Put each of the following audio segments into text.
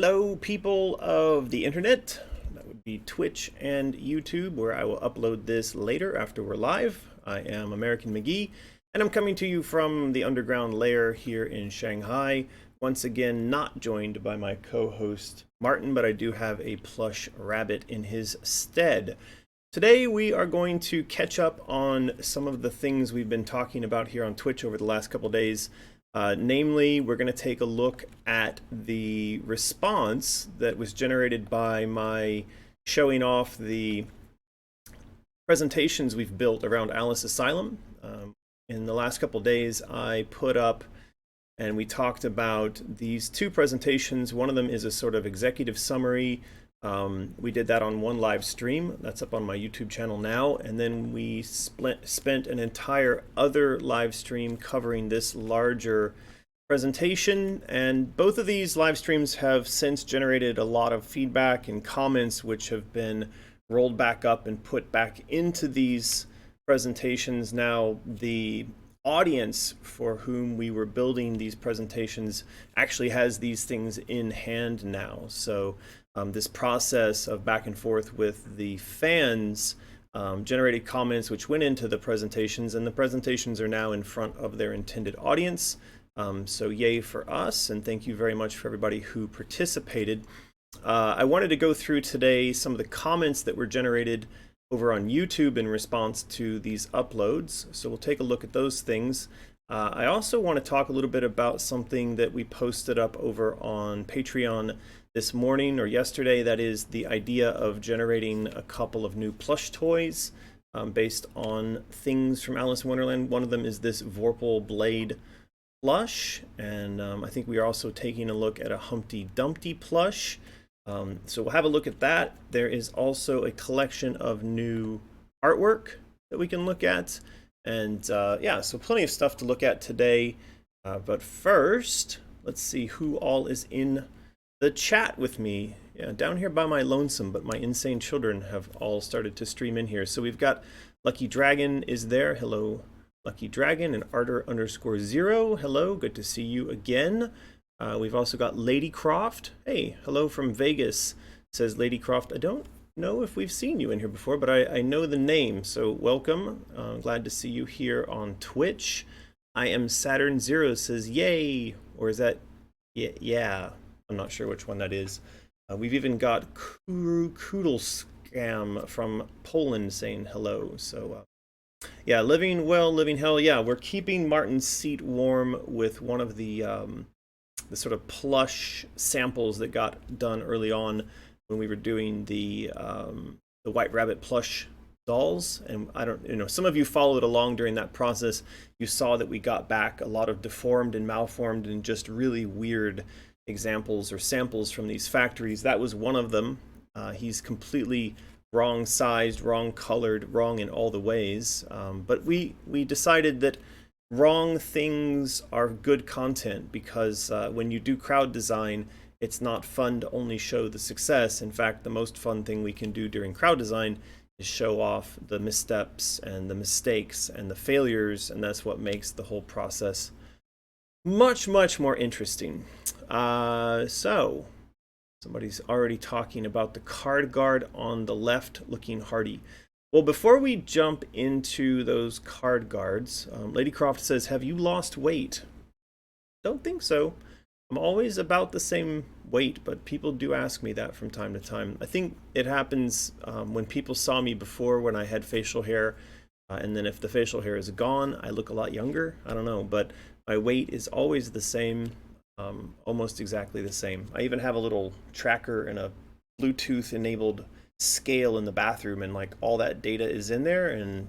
Hello, people of the internet. That would be Twitch and YouTube, where I will upload this later after we're live. I am American McGee, and I'm coming to you from the underground lair here in Shanghai. Once again, not joined by my co-host Martin, but I do have a plush rabbit in his stead. Today we are going to catch up on some of the things we've been talking about here on Twitch over the last couple days. Namely, we're going to take a look at the response that was generated by my showing off the presentations we've built around Alice Asylum. In the last couple days, I put up and we talked about these two presentations. One of them is a sort of executive summary. We did that on one live stream that's up on my YouTube channel now, and then we spent an entire other live stream covering this larger presentation, and both of these live streams have since generated a lot of feedback and comments which have been rolled back up and put back into these presentations. Now the audience for whom we were building these presentations actually has these things in hand now, so this process of back and forth with the fans generated comments which went into the presentations, and the presentations are now in front of their intended audience. So yay for us, and thank you very much for everybody who participated. I wanted to go through today some of the comments that were generated over on YouTube in response to these uploads, so we'll take a look at those things. I also want to talk a little bit about something that we posted up over on Patreon this morning or yesterday. That is the idea of generating a couple of new plush toys based on things from Alice in Wonderland. One of them is this Vorpal Blade plush, and I think we are also taking a look at a Humpty Dumpty plush. So we'll have a look at that. There is also a collection of new artwork that we can look at, and yeah, so plenty of stuff to look at today. But first, let's see who all is in the chat with me. Yeah, down here by my lonesome, but my insane children have all started to stream in here. So we've got Lucky Dragon is there. Hello, Lucky Dragon, and Arter_0. Hello, good to see you again. We've also got Lady Croft. Hey, hello from Vegas, says Lady Croft. I don't know if we've seen you in here before, but I know the name, so welcome. Glad to see you here on Twitch. I am Saturn Zero, says yay, or is that yeah? I'm not sure which one that is. We've even got Koodle Scam from Poland saying hello. So yeah, living well, living hell. Yeah, we're keeping Martin's seat warm with one of the sort of plush samples that got done early on when we were doing the White Rabbit plush dolls. And I don't, some of you followed along during that process. You saw that we got back a lot of deformed and malformed and just really weird examples or samples from these factories. That was one of them. He's completely wrong sized, wrong colored, wrong in all the ways. But we decided that wrong things are good content, because when you do crowd design, it's not fun to only show the success. In fact, the most fun thing we can do during crowd design is show off the missteps and the mistakes and the failures, and that's what makes the whole process much more interesting. So somebody's already talking about the card guard on the left looking hardy. Well, before we jump into those card guards, Lady Croft says, have you lost weight? Don't think so. I'm always about the same weight, but people do ask me that from time to time. I think it happens when people saw me before when I had facial hair, and then if the facial hair is gone, I look a lot younger. I don't know, but my weight is always the same, almost exactly the same. I even have a little tracker and a Bluetooth enabled scale in the bathroom, and like all that data is in there, and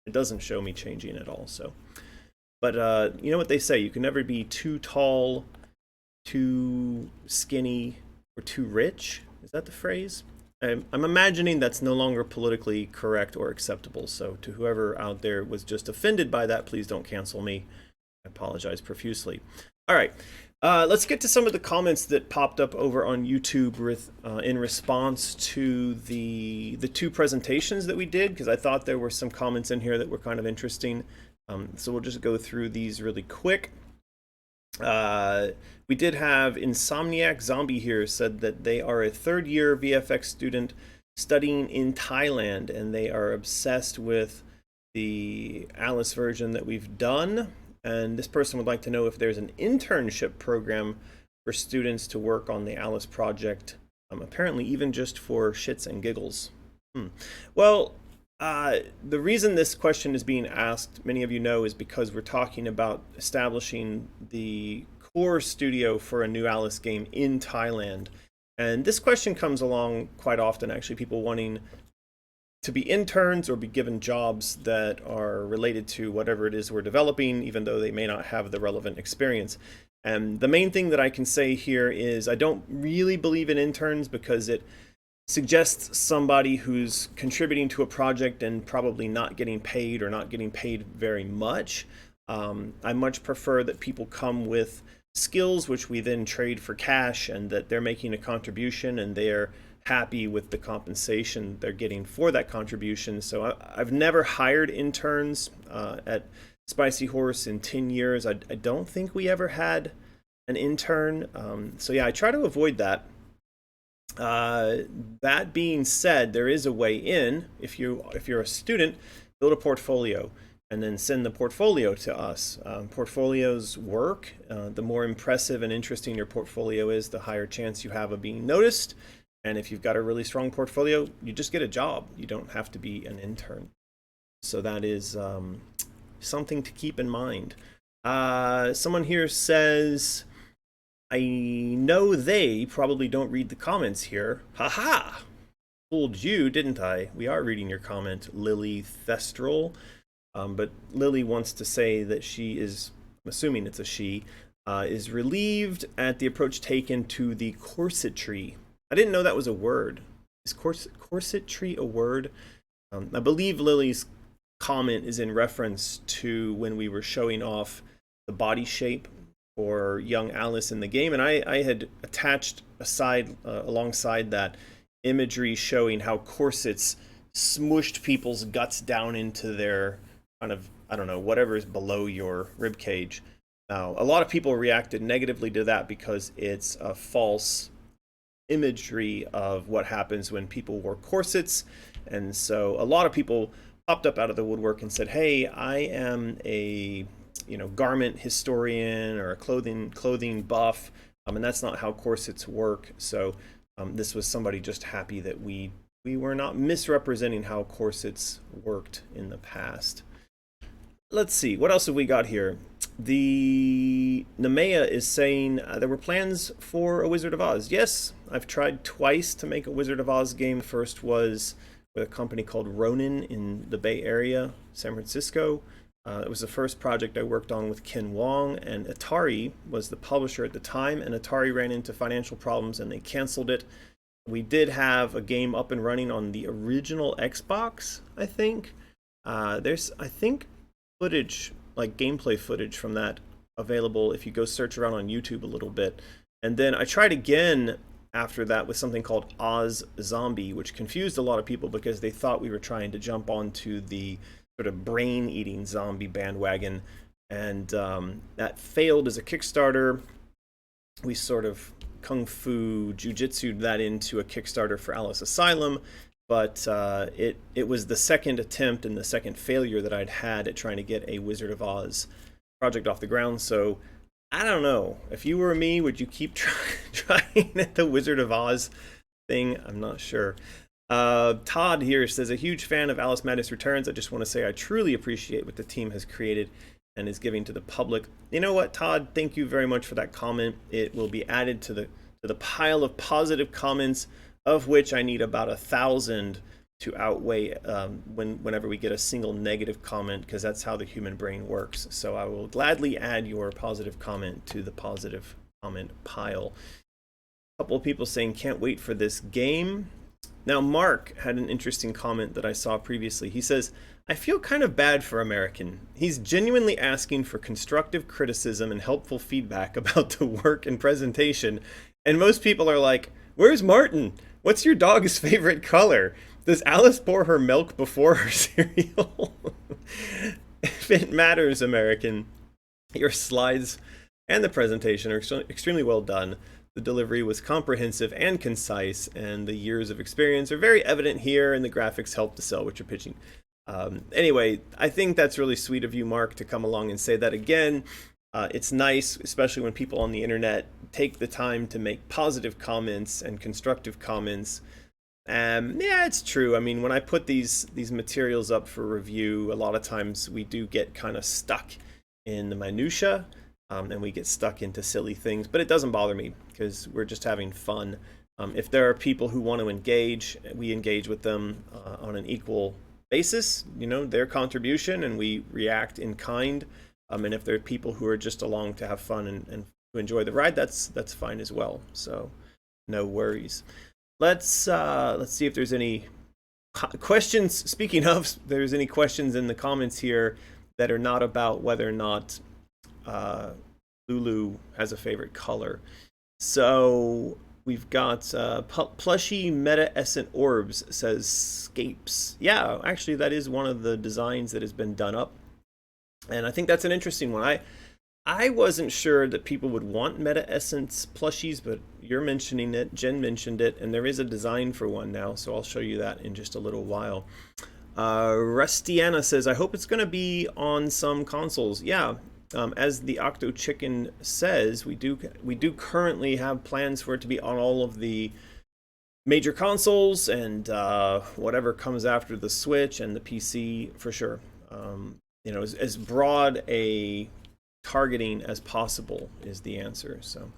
it doesn't show me changing at all. So, but you know what they say, you can never be too tall, too skinny, or too rich. Is that the phrase? I'm imagining that's no longer politically correct or acceptable. So to whoever out there was just offended by that, please don't cancel me. I apologize profusely. All right, let's get to some of the comments that popped up over on YouTube in response to the two presentations that we did, because I thought there were some comments in here that were kind of interesting. So we'll just go through these really quick. Uh, we did have Insomniac Zombie here said that they are a third-year VFX student studying in Thailand, and they are obsessed with the Alice version that we've done. And this person would like to know if there's an internship program for students to work on the Alice project, apparently even just for shits and giggles. Well, the reason this question is being asked, many of you know, is because we're talking about establishing the core studio for a new Alice game in Thailand. And this question comes along quite often, actually, people wanting to be interns or be given jobs that are related to whatever it is we're developing, even though they may not have the relevant experience. And the main thing that I can say here is I don't really believe in interns because it suggests somebody who's contributing to a project and probably not getting paid or not getting paid very much. I much prefer that people come with skills which we then trade for cash, and that they're making a contribution and they're happy with the compensation they're getting for that contribution. So I've never hired interns at Spicy Horse in 10 years. I don't think we ever had an intern. So yeah, I try to avoid that. That being said, there is a way in. If you're a student, build a portfolio and then send the portfolio to us. Portfolios work. The more impressive and interesting your portfolio is, the higher chance you have of being noticed. And if you've got a really strong portfolio, you just get a job. You don't have to be an intern. So that is something to keep in mind. Someone here says, I know they probably don't read the comments here. Haha! Fooled you, didn't I? We are reading your comment, Lily Thestral. But Lily wants to say that she is, I'm assuming it's a she, is relieved at the approach taken to the corsetry. I didn't know that was a word. Is corsetry a word? I believe Lily's comment is in reference to when we were showing off the body shape for young Alice in the game, and I had attached alongside that imagery showing how corsets smushed people's guts down into their kind of, I don't know, whatever is below your rib cage. Now, a lot of people reacted negatively to that because it's a false imagery of what happens when people wore corsets. And so a lot of people popped up out of the woodwork and said, hey, I am a garment historian or a clothing buff, and that's not how corsets work. So this was somebody just happy that we were not misrepresenting how corsets worked in the past. Let's see, what else have we got here? The Nemea is saying there were plans for a Wizard of Oz. Yes, I've tried twice to make a Wizard of Oz game. First was with a company called Ronin in the Bay Area, San Francisco. It was the first project I worked on with Ken Wong, and Atari was the publisher at the time, and Atari ran into financial problems and they canceled it. We did have a game up and running on the original Xbox, I think. There's, I think, footage, like gameplay footage from that available if you go search around on YouTube a little bit. And then I tried again after that with something called Oz Zombie, which confused a lot of people because they thought we were trying to jump onto the sort of brain-eating zombie bandwagon, and that failed as a Kickstarter. We sort of kung fu jujitsu'd that into a Kickstarter for Alice Asylum, but it was the second attempt and the second failure that I'd had at trying to get a Wizard of Oz project off the ground. So I don't know. If you were me, would you keep trying at the Wizard of Oz thing? I'm not sure. Todd here says, a huge fan of Alice Madness Returns. I just want to say I truly appreciate what the team has created and is giving to the public. You know what, Todd? Thank you very much for that comment. It will be added to the pile of positive comments, of which I need about 1,000 to outweigh whenever we get a single negative comment, because that's how the human brain works. So I will gladly add your positive comment to the positive comment pile. A couple of people saying can't wait for this game. Now, Mark had an interesting comment that I saw previously. He says, I feel kind of bad for American. He's genuinely asking for constructive criticism and helpful feedback about the work and presentation. And most people are like, where's Martin? What's your dog's favorite color? Does Alice pour her milk before her cereal? If it matters, American, your slides and the presentation are extremely well done. The delivery was comprehensive and concise, and the years of experience are very evident here, and the graphics help to sell what you're pitching. Anyway, I think that's really sweet of you, Mark, to come along and say that again. It's nice, especially when people on the internet take the time to make positive comments and constructive comments. Yeah, it's true. I mean, when I put these materials up for review, a lot of times we do get kind of stuck in the minutia, and we get stuck into silly things. But it doesn't bother me because we're just having fun. If there are people who want to engage, we engage with them on an equal basis. You know, their contribution, and we react in kind. And if there are people who are just along to have fun and to enjoy the ride, that's fine as well. So no worries. Let's see if there's any questions. Speaking of, there's any questions in the comments here that are not about whether or not Lulu has a favorite color. So we've got Plushy Meta Essent Orbs says Scapes. Yeah, actually that is one of the designs that has been done up. And I think that's an interesting one. I wasn't sure that people would want Meta Essence plushies, but you're mentioning it, Jen mentioned it, and there is a design for one now, so I'll show you that in just a little while. Rustiana says, I hope it's going to be on some consoles. Yeah, as the octavechicken says, we do currently have plans for it to be on all of the major consoles, and whatever comes after the Switch and the PC for sure. You know, as broad a targeting as possible is the answer. So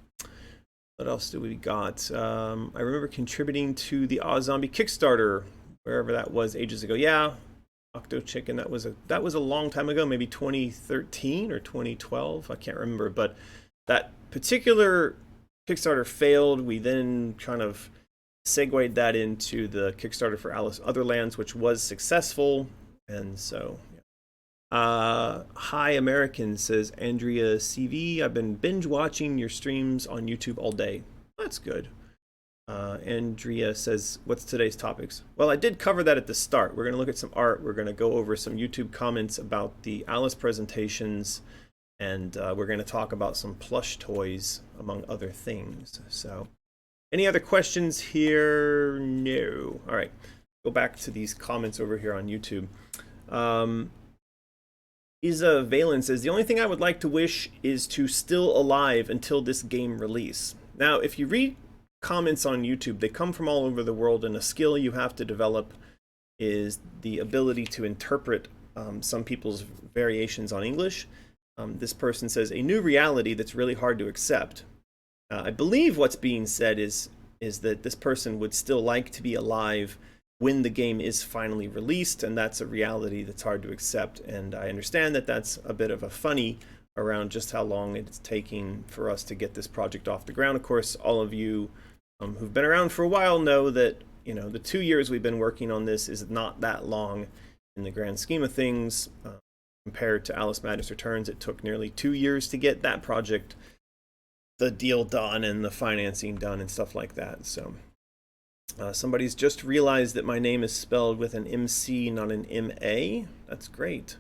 what else do we got? I remember contributing to the Zombie Kickstarter, wherever that was ages ago. Yeah, octavechicken, that was a long time ago, maybe 2013 or 2012, I can't remember, but that particular Kickstarter failed. We then kind of segued that into the Kickstarter for Otherlands, which was successful. And so Hi American, says Andrea CV. I've been binge watching your streams on YouTube all day. That's good. Andrea says, what's today's topics? Well, I did cover that at the start. We're going to look at some art. We're going to go over some YouTube comments about the Alice presentations, and we're going to talk about some plush toys, among other things. So any other questions here? No. All right. Go back to these comments over here on YouTube. Isa Valen says, the only thing I would like to wish is to still alive until this game release. Now, if you read comments on YouTube, they come from all over the world, and a skill you have to develop is the ability to interpret some people's variations on English. This person says, a new reality that's really hard to accept. I believe what's being said is that this person would still like to be alive when the game is finally released, and that's a reality that's hard to accept. And I understand that that's a bit of a funny around just how long it's taking for us to get this project off the ground. Of course, all of you who've been around for a while know that, you know, the 2 years we've been working on this is not that long in the grand scheme of things. Compared to Alice Madness Returns, it took nearly 2 years to get that project, the deal done and the financing done and stuff like that. So somebody's just realized that my name is spelled with an MC, not an MA. That's great.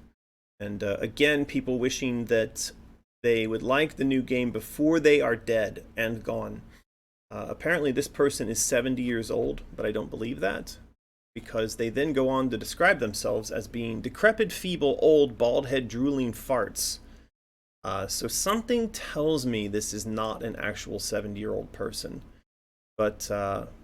And again, people wishing that they would like the new game before they are dead and gone. Apparently this person is 70 years old, but I don't believe that, because they then go on to describe themselves as being decrepit, feeble, old, bald head, drooling farts. So something tells me this is not an actual 70-year-old person. But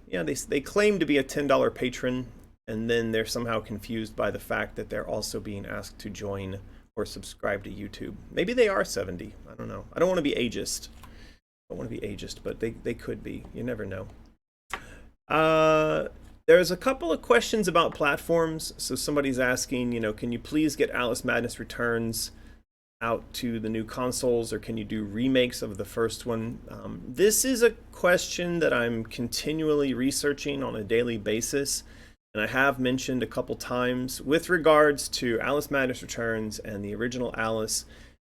yeah, they claim to be a $10 patron, and then they're somehow confused by the fact that they're also being asked to join or subscribe to YouTube. Maybe they are 70. I don't know. I don't want to be ageist. I don't want to be ageist, but they could be. You never know. There's a couple of questions about platforms. So somebody's asking, you know, can you please get Alice Madness Returns out to the new consoles, or can you do remakes of the first one? This is a question that I'm continually researching on a daily basis, and I have mentioned a couple times with regards to Alice Madness Returns and the original Alice.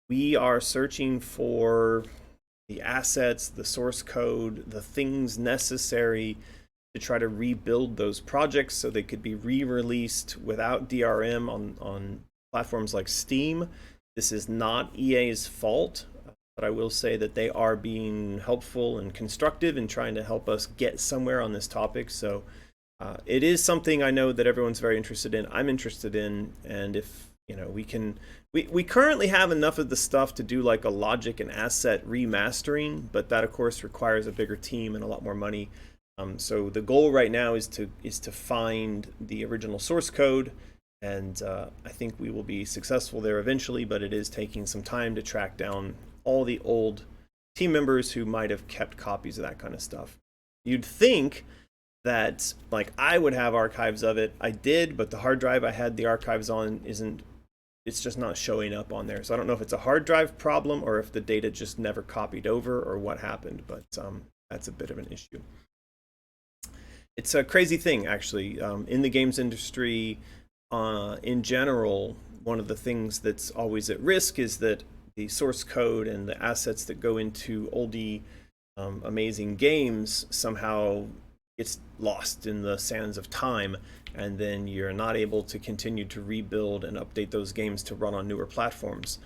We are searching for the assets, the source code, the things necessary to try to rebuild those projects so they could be re-released without DRM on platforms like Steam. This is not EA's fault. but I will say that they are being helpful and constructive in trying to help us get somewhere on this topic. So it is something I know that everyone's very interested in. I'm interested in, and if we currently have enough of the stuff to do like a logic and asset remastering, but that of course requires a bigger team and a lot more money. So the goal right now is to find the original source code, and I think we will be successful there eventually, but it is taking some time to track down all the old team members who might have kept copies of that kind of stuff. You'd think that like I would have archives of it. I did, but the hard drive I had the archives on it's just not showing up on there. So I don't know if it's a hard drive problem or if the data just never copied over or what happened, but that's a bit of an issue. It's a crazy thing, actually. In the games industry, in general, one of the things that's always at risk is that the source code and the assets that go into oldie, amazing games somehow gets lost in the sands of time, and then you're not able to continue to rebuild and update those games to run on newer platforms.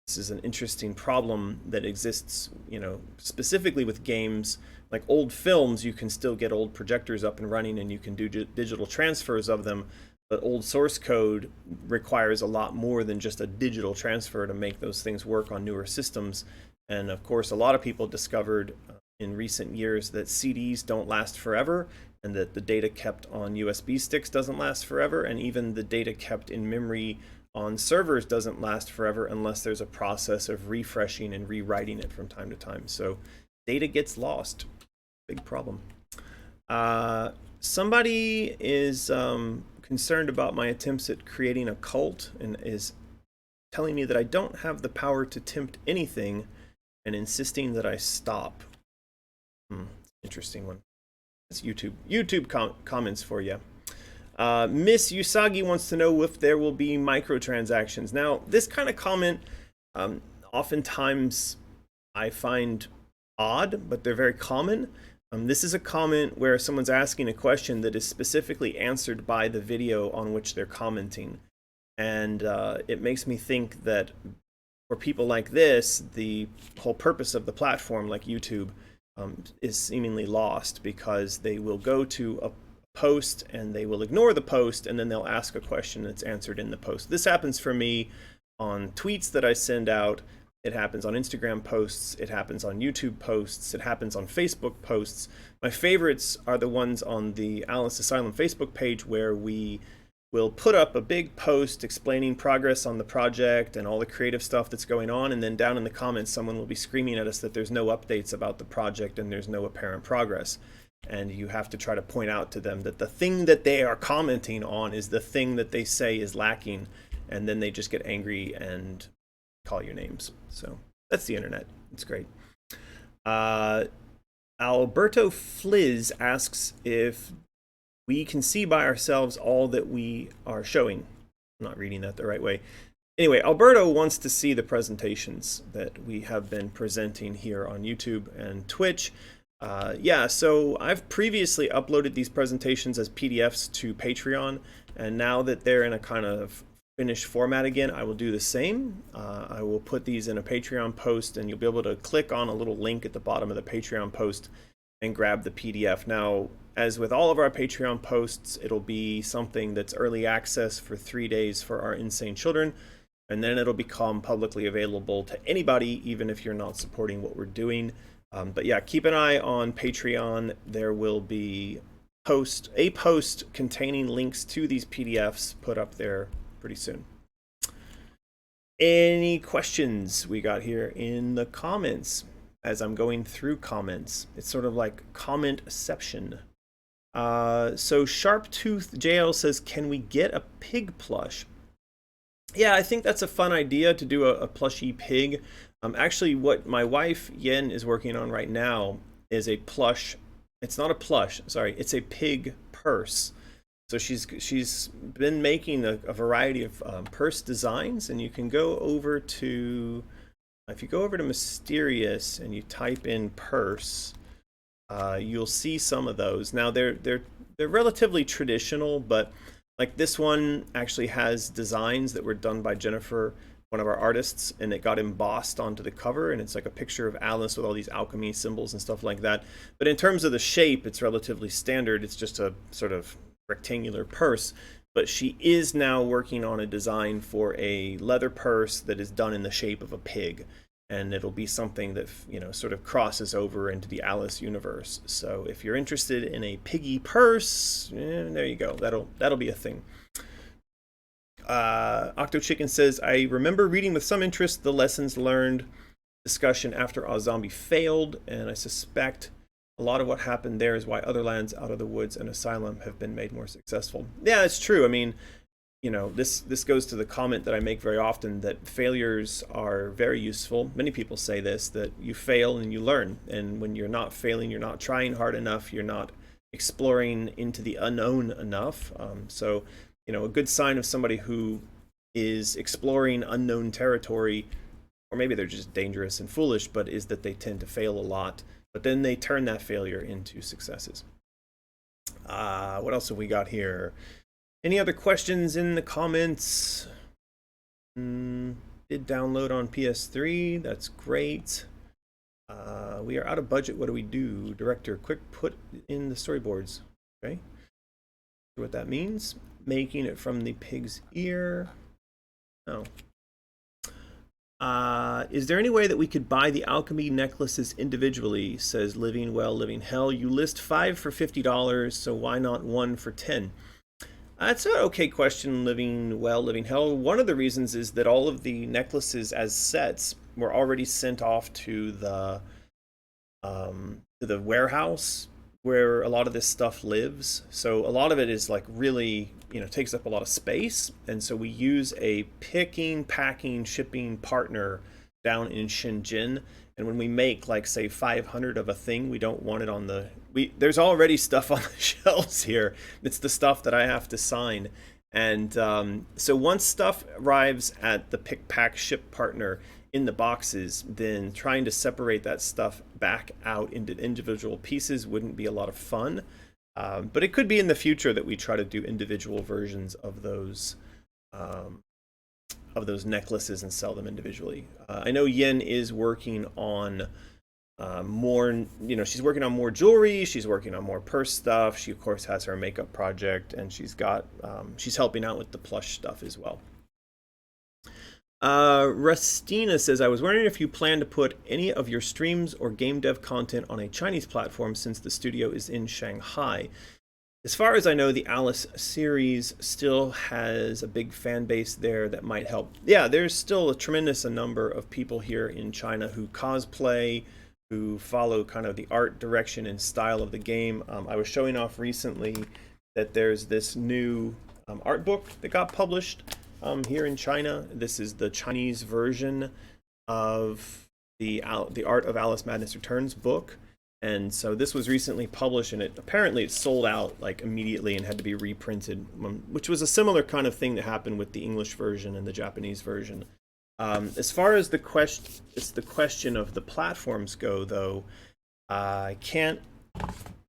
This is an interesting problem that exists, specifically with games. Like old films, you can still get old projectors up and running and you can do digital transfers of them, but old source code requires a lot more than just a digital transfer to make those things work on newer systems. And of course, a lot of people discovered in recent years that CDs don't last forever, and that the data kept on USB sticks doesn't last forever, and even the data kept in memory on servers doesn't last forever unless there's a process of refreshing and rewriting it from time to time. So data gets lost. Big problem. Somebody is concerned about my attempts at creating a cult and is telling me that I don't have the power to tempt anything and insisting that I stop. Interesting one. It's YouTube comments for you. Miss Usagi wants to know if there will be microtransactions. Now, this kind of comment, oftentimes I find odd, but they're very common. This is a comment where someone's asking a question that is specifically answered by the video on which they're commenting. And it makes me think that for people like this, the whole purpose of the platform, like YouTube, is seemingly lost, because they will go to a post and they will ignore the post, and then they'll ask a question that's answered in the post. This happens for me on tweets that I send out. It happens on Instagram posts. It happens on YouTube posts. It happens on Facebook posts. My favorites are the ones on the Asylum Facebook page, where we will put up a big post explaining progress on the project and all the creative stuff that's going on, and then down in the comments someone will be screaming at us that there's no updates about the project and there's no apparent progress. And you have to try to point out to them that the thing that they are commenting on is the thing that they say is lacking, and then they just get angry and call your names. So that's the internet. It's great. Alberto Fliz asks if we can see by ourselves all that we are showing. I'm not reading that the right way. Anyway, Alberto wants to see the presentations that we have been presenting here on YouTube and Twitch. So I've previously uploaded these presentations as PDFs to Patreon, and now that they're in a kind of finished format again, I will do the same. I will put these in a Patreon post, and you'll be able to click on a little link at the bottom of the Patreon post and grab the PDF. Now, as with all of our Patreon posts, it'll be something that's early access for 3 days for our insane children, and then it'll become publicly available to anybody, even if you're not supporting what we're doing. But yeah, keep an eye on Patreon. There will be a post containing links to these PDFs put up there pretty soon. Any questions we got here in the comments as I'm going through comments? It's sort of like comment-ception. So Sharptooth JL says, can we get a pig plush? Yeah, I think that's a fun idea to do a plushy pig. Actually, what my wife Yen is working on right now is a plush. It's not a plush, sorry. It's a pig purse. So she's been making a variety of purse designs, and you can go over to, if you go over to Mysterious and you type in purse, you'll see some of those. Now they're relatively traditional, but like this one actually has designs that were done by Jennifer one of our artists, and it got embossed onto the cover, and it's like a picture of Alice with all these alchemy symbols and stuff like that. But in terms of the shape, it's relatively standard. It's just a sort of rectangular purse. But she is now working on a design for a leather purse that is done in the shape of a pig, and it'll be something that, you know, sort of crosses over into the Alice universe. So if you're interested in a piggy purse, there you go. That'll be a thing. Octavechicken says, I remember reading with some interest the lessons learned discussion after Zombie failed, and I suspect a lot of what happened there is why Otherlands, Out of the Woods, and Asylum have been made more successful. Yeah, it's true. I mean, you know, this goes to the comment that I make very often, that failures are very useful. Many people say this, that you fail and you learn. And when you're not failing, you're not trying hard enough, you're not exploring into the unknown enough. So, you know, a good sign of somebody who is exploring unknown territory, or maybe they're just dangerous and foolish, but is that they tend to fail a lot. But then they turn that failure into successes. What else have we got here? Any other questions in the comments? Did download on PS3. That's great. We are out of budget. What do we do? Director, quick put in the storyboards. Okay. What that means. Making it from the pig's ear. Oh. Is there any way that we could buy the alchemy necklaces individually? Says Living Well, Living Hell. You list 5 for $50, so why not 1 for 10? That's an okay question, Living Well, Living Hell. One of the reasons is that all of the necklaces as sets were already sent off to the warehouse where a lot of this stuff lives. So a lot of it is like really, you know, takes up a lot of space. And so we use a picking, packing, shipping partner down in Shenzhen. And when we make, like, say 500 of a thing, we don't want it on the, there's already stuff on the shelves here. It's the stuff that I have to sign. And so once stuff arrives at the pick, pack, ship partner in the boxes, then trying to separate that stuff back out into individual pieces wouldn't be a lot of fun. But it could be in the future that we try to do individual versions of those necklaces and sell them individually. I know Yen is working on more, you know, she's working on more jewelry, she's working on more purse stuff. She of course has her makeup project, and she's got she's helping out with the plush stuff as well. Rustina says, I was wondering if you plan to put any of your streams or game dev content on a Chinese platform since the studio is in Shanghai. As far as I know, the Alice series still has a big fan base there that might help. Yeah, there's still a tremendous number of people here in China who cosplay, who follow kind of the art direction and style of the game. I was showing off recently that there's this new art book that got published here in China. This is the Chinese version of the Art of Alice Madness Returns book. And so this was recently published, and apparently it sold out like immediately and had to be reprinted, which was a similar kind of thing that happened with the English version and the Japanese version. As far as the question of the platforms go, though, I can't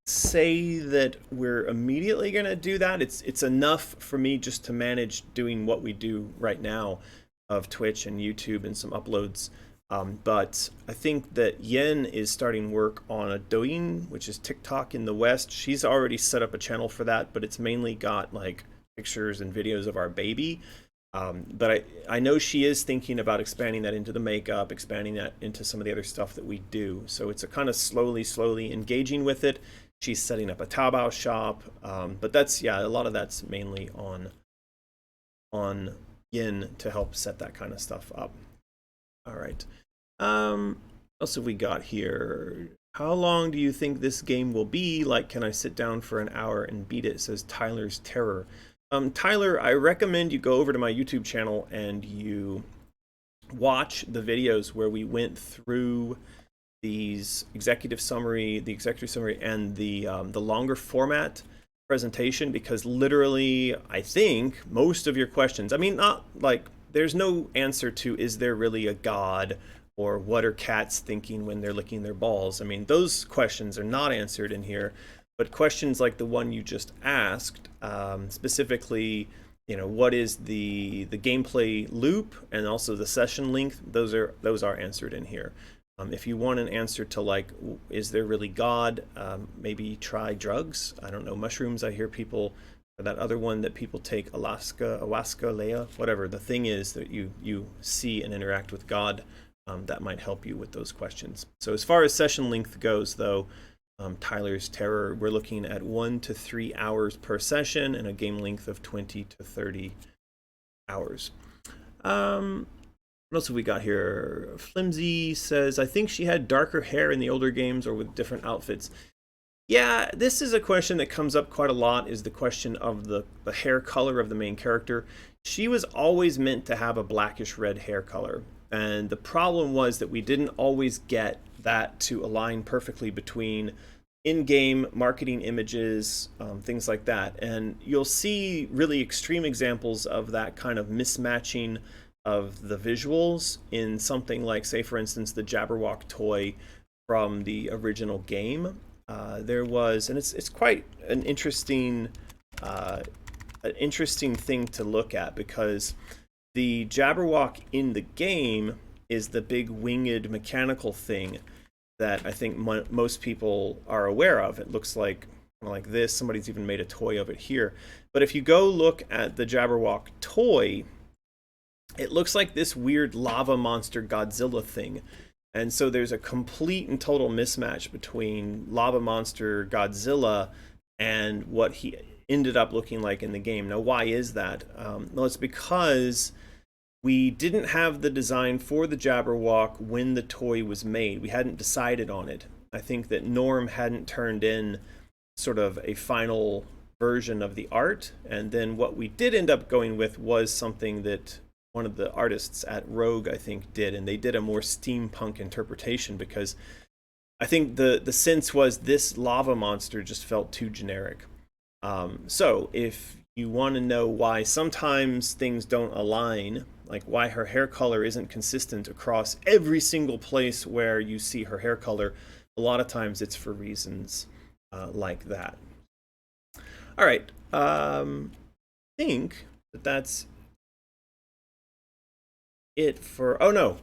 say that we're immediately going to do that. It's enough for me just to manage doing what we do right now of Twitch and YouTube and some uploads. But I think that Yen is starting work on a Douyin, which is TikTok in the West. She's already set up a channel for that, but it's mainly got like pictures and videos of our baby. But I know she is thinking about expanding that into the makeup, expanding that into some of the other stuff that we do. So it's a kind of slowly engaging with it. She's setting up a Taobao shop. But that's, yeah, a lot of that's mainly on Yin to help set that kind of stuff up. All right. What else have we got here? How long do you think this game will be? Like, can I sit down for an hour and beat it? Says Tyler's Terror. Tyler, I recommend you go over to my YouTube channel and you watch the videos where we went through these executive summary, and the longer format presentation, because literally, I think most of your questions, I mean, not like, there's no answer to, is there really a God, or what are cats thinking when they're licking their balls? I mean, those questions are not answered in here, but questions like the one you just asked, specifically, what is the gameplay loop and also the session length. Those are answered in here. If you want an answer to like, is there really God? Maybe try drugs. I don't know, mushrooms. I hear people, or that other one that people take, ayahuasca, Leia, whatever. The thing is that you see and interact with God. That might help you with those questions. So as far as session length goes, though, Tyler's Terror, we're looking at 1 to 3 hours per session and a game length of 20 to 30 hours. What else have we got here? Flimsy says, I think she had darker hair in the older games or with different outfits. Yeah, this is a question that comes up quite a lot, is the question of the hair color of the main character. She was always meant to have a blackish red hair color. And the problem was that we didn't always get that to align perfectly between in-game marketing images, things like that. And you'll see really extreme examples of that kind of mismatching of the visuals in something like, say, for instance, the Jabberwock toy from the original game. There was, and it's quite an interesting thing to look at, because the Jabberwock in the game is the big winged mechanical thing that I think most people are aware of. It looks like this. Somebody's even made a toy of it here. But if you go look at the Jabberwock toy, it looks like this weird lava monster Godzilla thing. And so there's a complete and total mismatch between lava monster Godzilla and what he ended up looking like in the game. Now, why is that? Well, it's because we didn't have the design for the Jabberwock when the toy was made. We hadn't decided on it. I think that Norm hadn't turned in sort of a final version of the art. And then what we did end up going with was something that one of the artists at Rogue, I think, did. And they did a more steampunk interpretation, because I think the sense was this lava monster just felt too generic. So if you want to know why sometimes things don't align, like why her hair color isn't consistent across every single place where you see her hair color, a lot of times it's for reasons like that. All right, I think that's it for, oh no.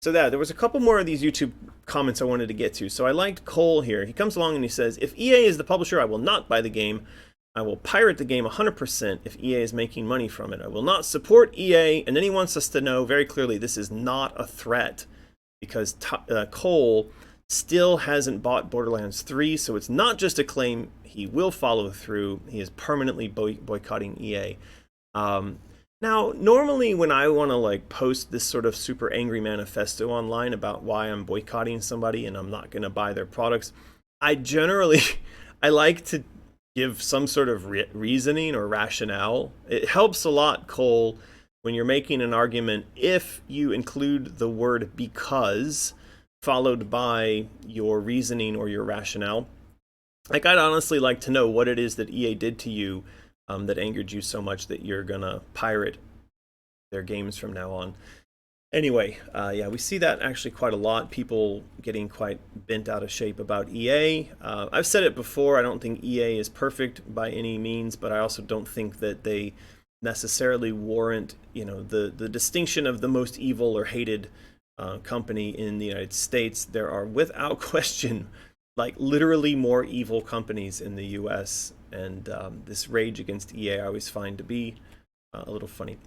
So there was a couple more of these YouTube comments I wanted to get to. So I liked Cole here. He comes along and he says, if EA is the publisher, I will not buy the game. I will pirate the game 100% if EA is making money from it. I will not support EA, and then he wants us to know very clearly this is not a threat, because Cole still hasn't bought Borderlands 3, so it's not just a claim. He will follow through. He is permanently boycotting EA. Now, normally when I want to like post this sort of super angry manifesto online about why I'm boycotting somebody and I'm not going to buy their products, I like to give some sort of reasoning or rationale. It helps a lot, Cole, when you're making an argument, if you include the word because followed by your reasoning or your rationale. Like, I'd honestly like to know what it is that EA did to you that angered you so much that you're gonna pirate their games from now on. Anyway, yeah, we see that actually quite a lot. People getting quite bent out of shape about EA. I've said it before, I don't think EA is perfect by any means, but I also don't think that they necessarily warrant, the distinction of the most evil or hated company in the United States. There are, without question, like literally more evil companies in the US, and this rage against EA I always find to be a little funny.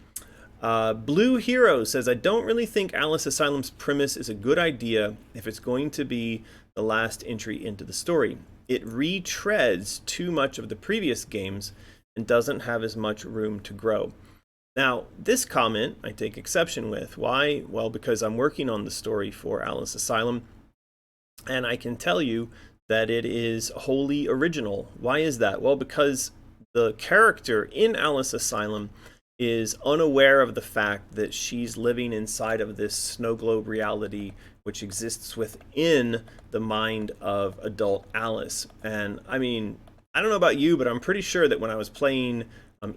Blue Hero says, I don't really think Alice Asylum's premise is a good idea if it's going to be the last entry into the story. It retreads too much of the previous games and doesn't have as much room to grow. Now, this comment I take exception with. Why? Well, because I'm working on the story for Alice Asylum, and I can tell you that it is wholly original. Why is that? Well, because the character in Alice Asylum is unaware of the fact that she's living inside of this snow globe reality which exists within the mind of adult Alice. And I mean, I don't know about you, but I'm pretty sure that when I was playing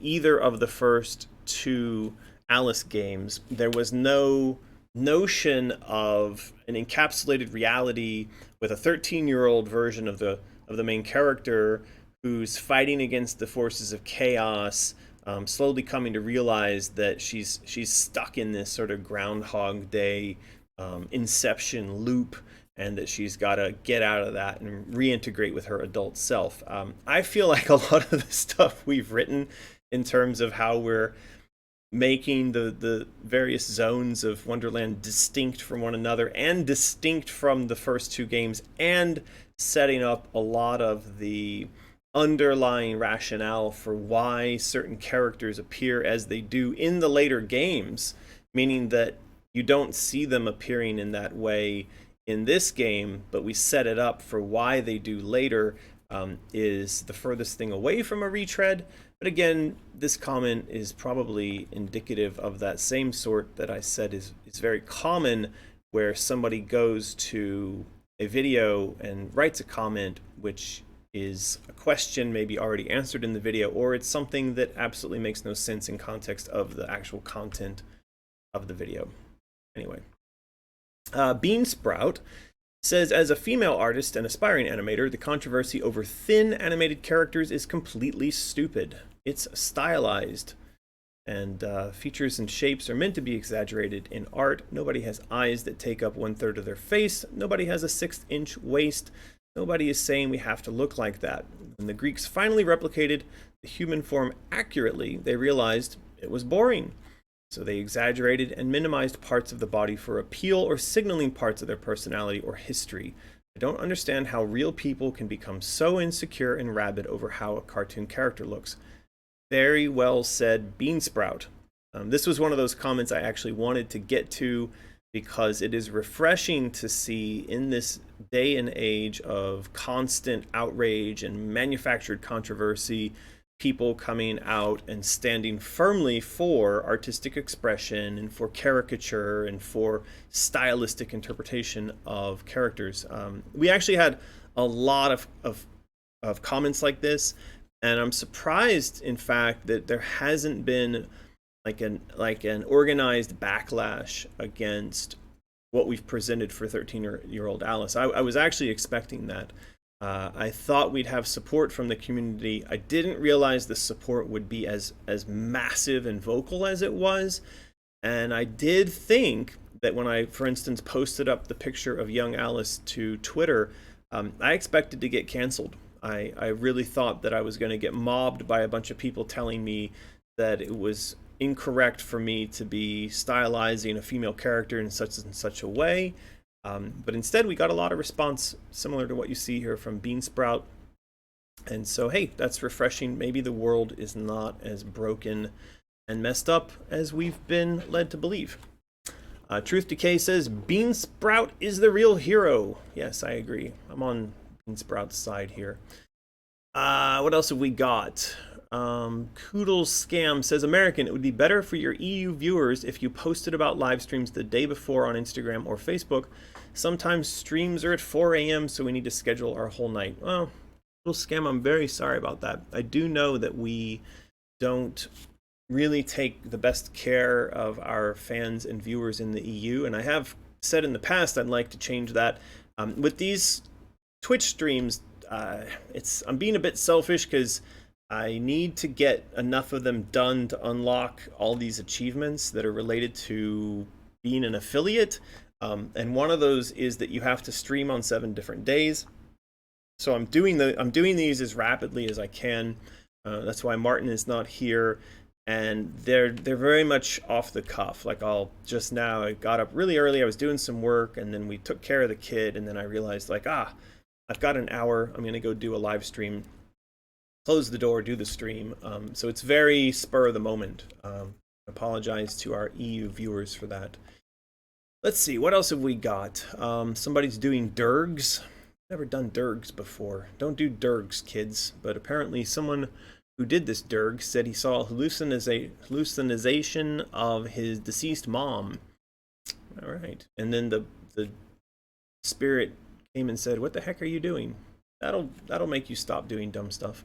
either of the first two Alice games, there was no notion of an encapsulated reality with a 13-year-old version of the main character who's fighting against the forces of chaos, slowly coming to realize that she's stuck in this sort of Groundhog Day inception loop, and that she's got to get out of that and reintegrate with her adult self. I feel like a lot of the stuff we've written in terms of how we're making the various zones of Wonderland distinct from one another and distinct from the first two games, and setting up a lot of the underlying rationale for why certain characters appear as they do in the later games, meaning that you don't see them appearing in that way in this game, but we set it up for why they do later, is the furthest thing away from a retread. But again, this comment is probably indicative of that same sort that I said is very common, where somebody goes to a video and writes a comment which is a question maybe already answered in the video, or it's something that absolutely makes no sense in context of the actual content of the video. Anyway, Beansprout says, as a female artist and aspiring animator, the controversy over thin animated characters is completely stupid. It's stylized, and features and shapes are meant to be exaggerated in art. Nobody has eyes that take up 1/3 of their face. Nobody has a 6-inch waist. Nobody is saying we have to look like that. When the Greeks finally replicated the human form accurately, they realized it was boring. So they exaggerated and minimized parts of the body for appeal or signaling parts of their personality or history. I don't understand how real people can become so insecure and rabid over how a cartoon character looks. Very well said, Beansprout. This was one of those comments I actually wanted to get to, because it is refreshing to see in this day and age of constant outrage and manufactured controversy, people coming out and standing firmly for artistic expression and for caricature and for stylistic interpretation of characters. We actually had a lot of comments like this, and I'm surprised, in fact, that there hasn't been like an organized backlash against what we've presented for 13-year-old Alice. I was actually expecting that. I thought we'd have support from the community. I didn't realize the support would be as massive and vocal as it was. And I did think that when I, for instance, posted up the picture of young Alice to Twitter, I expected to get canceled. I really thought that I was going to get mobbed by a bunch of people telling me that it was incorrect for me to be stylizing a female character in such and such a way. But instead, we got a lot of response similar to what you see here from Beansprout. And so, hey, that's refreshing. Maybe the world is not as broken and messed up as we've been led to believe. Truth Decay says, Beansprout is the real hero. Yes, I agree. I'm on Beansprout's side here. What else have we got? Koodle Scam says, American, it would be better for your EU viewers if you posted about live streams the day before on Instagram or Facebook. Sometimes streams are at 4 a.m., so we need to schedule our whole night. Well, Koodle Scam, I'm very sorry about that. I do know that we don't really take the best care of our fans and viewers in the EU, and I have said in the past I'd like to change that. With these Twitch streams, I'm being a bit selfish because I need to get enough of them done to unlock all these achievements that are related to being an affiliate. And one of those is that you have to stream on 7 different days. So I'm doing these as rapidly as I can. That's why Martin is not here, and they're very much off the cuff. Like I got up really early. I was doing some work, and then we took care of the kid, and then I realized I've got an hour. I'm gonna go do a live stream. Close the door, do the stream. So it's very spur of the moment. Apologize to our EU viewers for that. Let's see, what else have we got? Somebody's doing Durgs. Never done Durgs before. Don't do Durgs, kids. But apparently someone who did this Durg said he saw a hallucination of his deceased mom. All right. And then the spirit came and said, what the heck are you doing? That'll make you stop doing dumb stuff.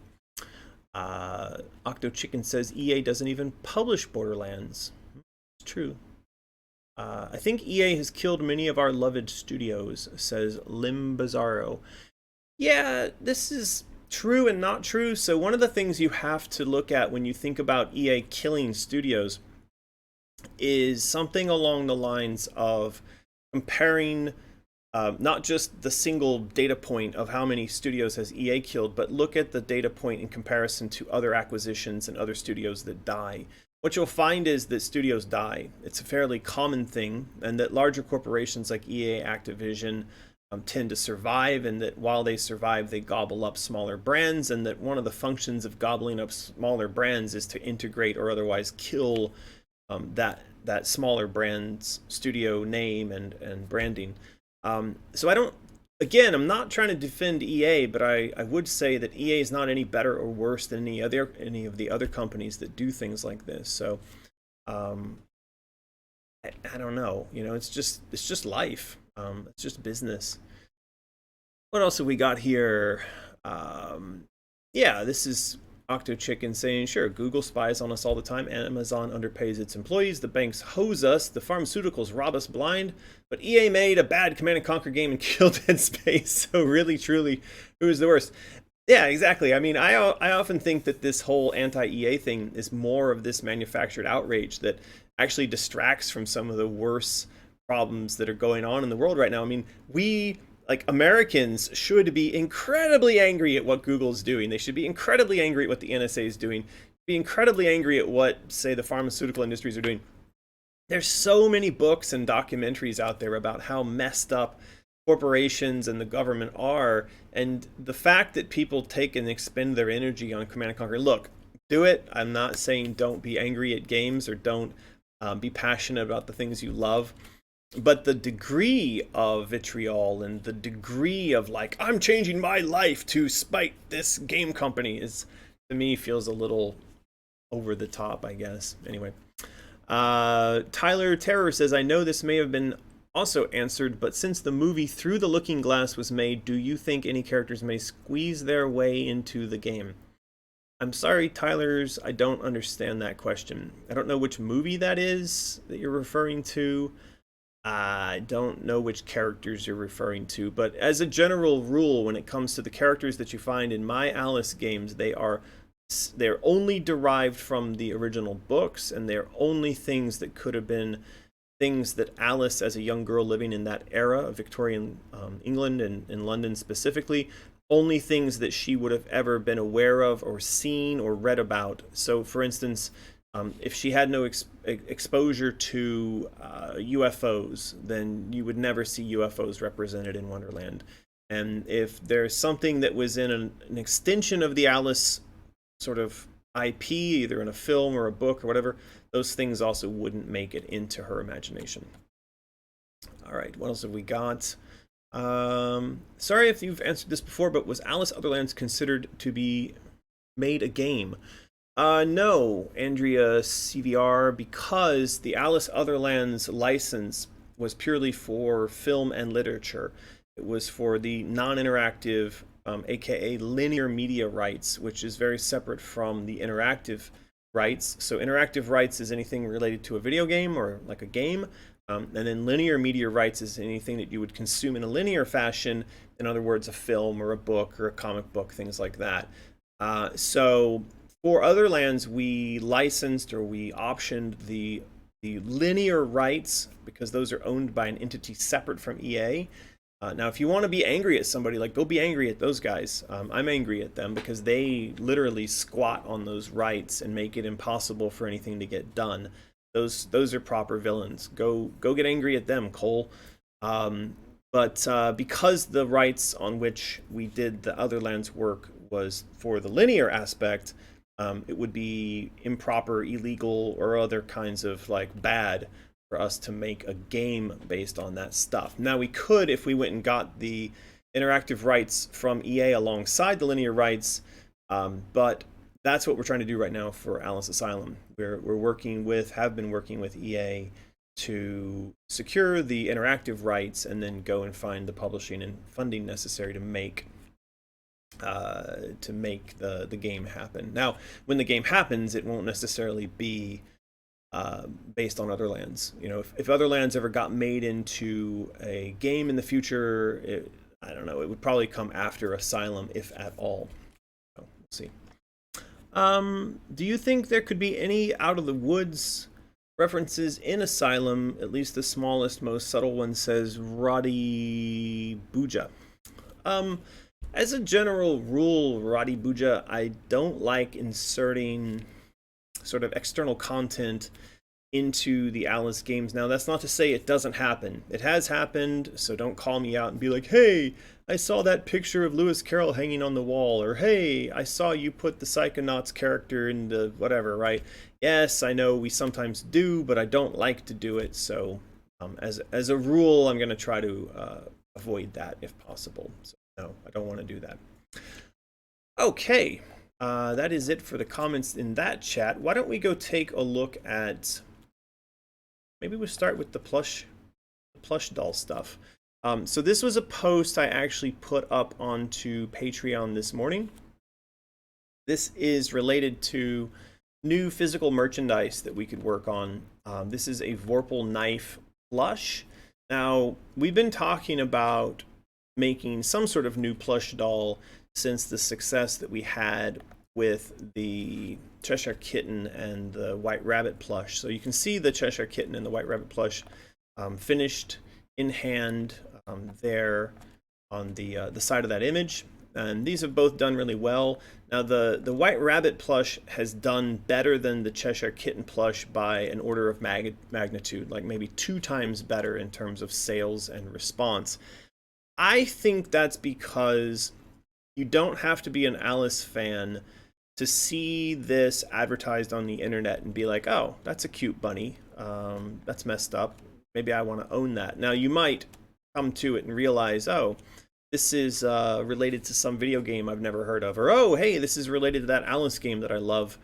Octavechicken says EA doesn't even publish Borderlands. It's true. I think EA has killed many of our loved studios, says Lim Bizarro. Yeah, this is true and not true. So one of the things you have to look at when you think about EA killing studios is something along the lines of comparing not just the single data point of how many studios has EA killed, but look at the data point in comparison to other acquisitions and other studios that die. What you'll find is that studios die. It's a fairly common thing, and that larger corporations like EA, Activision, tend to survive, and that while they survive, they gobble up smaller brands, and that one of the functions of gobbling up smaller brands is to integrate or otherwise kill that smaller brand's studio name and branding. So I don't, again, I'm not trying to defend EA, but I would say that EA is not any better or worse than any of the other companies that do things like this. So I don't know, it's just life. It's just business. What else have we got here? Yeah, this is octavechicken saying, sure, Google spies on us all the time. Amazon underpays its employees. The banks hose us. The pharmaceuticals rob us blind. But EA made a bad Command and Conquer game and killed Dead Space. So really, truly, who is the worst? Yeah, exactly. I mean, I often think that this whole anti-EA thing is more of this manufactured outrage that actually distracts from some of the worst problems that are going on in the world right now. I mean, we, like Americans, should be incredibly angry at what Google's doing. They should be incredibly angry at what the NSA is doing, be incredibly angry at what, say, the pharmaceutical industries are doing. There's so many books and documentaries out there about how messed up corporations and the government are, and the fact that people take and expend their energy on Command & Conquer, look, do it. I'm not saying don't be angry at games or don't be passionate about the things you love. But the degree of vitriol and the degree of like, I'm changing my life to spite this game company is, to me, feels a little over the top, I guess. Anyway, Tyler Terror says, I know this may have been also answered, but since the movie Through the Looking Glass was made, do you think any characters may squeeze their way into the game? I'm sorry, Tyler's, I don't understand that question. I don't know which movie that is that you're referring to. I don't know which characters you're referring to, but as a general rule, when it comes to the characters that you find in my Alice games, they're only derived from the original books, and they're only things that could have been things that Alice, as a young girl living in that era of Victorian England and in London specifically, only things that she would have ever been aware of or seen or read about. So, for instance, if she had no exposure to UFOs, then you would never see UFOs represented in Wonderland. And if there's something that was in an extension of the Alice sort of IP, either in a film or a book or whatever, those things also wouldn't make it into her imagination. All right, what else have we got? Sorry if you've answered this before, but was Alice Otherlands considered to be made a game? No, Andrea CVR, because the Alice Otherlands license was purely for film and literature. It was for the non-interactive, aka linear media rights, which is very separate from the interactive rights. So interactive rights is anything related to a video game or like a game, and then linear media rights is anything that you would consume in a linear fashion. In other words, a film or a book or a comic book, things like that. So for Otherlands, we licensed or we optioned the linear rights because those are owned by an entity separate from EA. Now, if you want to be angry at somebody, like, go be angry at those guys. I'm angry at them because they literally squat on those rights and make it impossible for anything to get done. Those are proper villains. Go get angry at them, Cole. But because the rights on which we did the Otherlands work was for the linear aspect, it would be improper, illegal, or other kinds of like bad for us to make a game based on that stuff. Now we could, if we went and got the interactive rights from EA alongside the linear rights, but that's what we're trying to do right now for Alice Asylum. We're have been working with EA to secure the interactive rights and then go and find the publishing and funding necessary to make the game happen. Now, when the game happens, it won't necessarily be based on Otherlands. You know, if Otherlands ever got made into a game in the future, I don't know, it would probably come after Asylum, if at all. see. Do you think there could be any out of the woods references in Asylum? At least the smallest, most subtle one says rowdybuju. As a general rule, rowdybuju, I don't like inserting sort of external content into the Alice games. Now, that's not to say it doesn't happen. It has happened, so don't call me out and be like, hey, I saw that picture of Lewis Carroll hanging on the wall, or hey, I saw you put the Psychonauts character into whatever, right? Yes, I know we sometimes do, but I don't like to do it, so as a rule, I'm going to try to avoid that if possible. So, no, I don't want to do that. Okay, that is it for the comments in that chat. Why don't we go take a look at... Maybe we'll start with the plush doll stuff. So this was a post I actually put up onto Patreon this morning. This is related to new physical merchandise that we could work on. This is a Vorpal knife plush. Now, we've been talking about making some sort of new plush doll since the success that we had with the Cheshire Kitten and the White Rabbit plush. So you can see the Cheshire Kitten and the White Rabbit plush finished in hand there on the side of that image. And these have both done really well. Now the White Rabbit plush has done better than the Cheshire Kitten plush by an order of magnitude, like maybe 2 times better in terms of sales and response. I think that's because you don't have to be an Alice fan to see this advertised on the internet and be like, oh, that's a cute bunny. That's messed up. Maybe I want to own that. Now, you might come to it and realize, oh, this is related to some video game I've never heard of. Or, oh, hey, this is related to that Alice game that I love.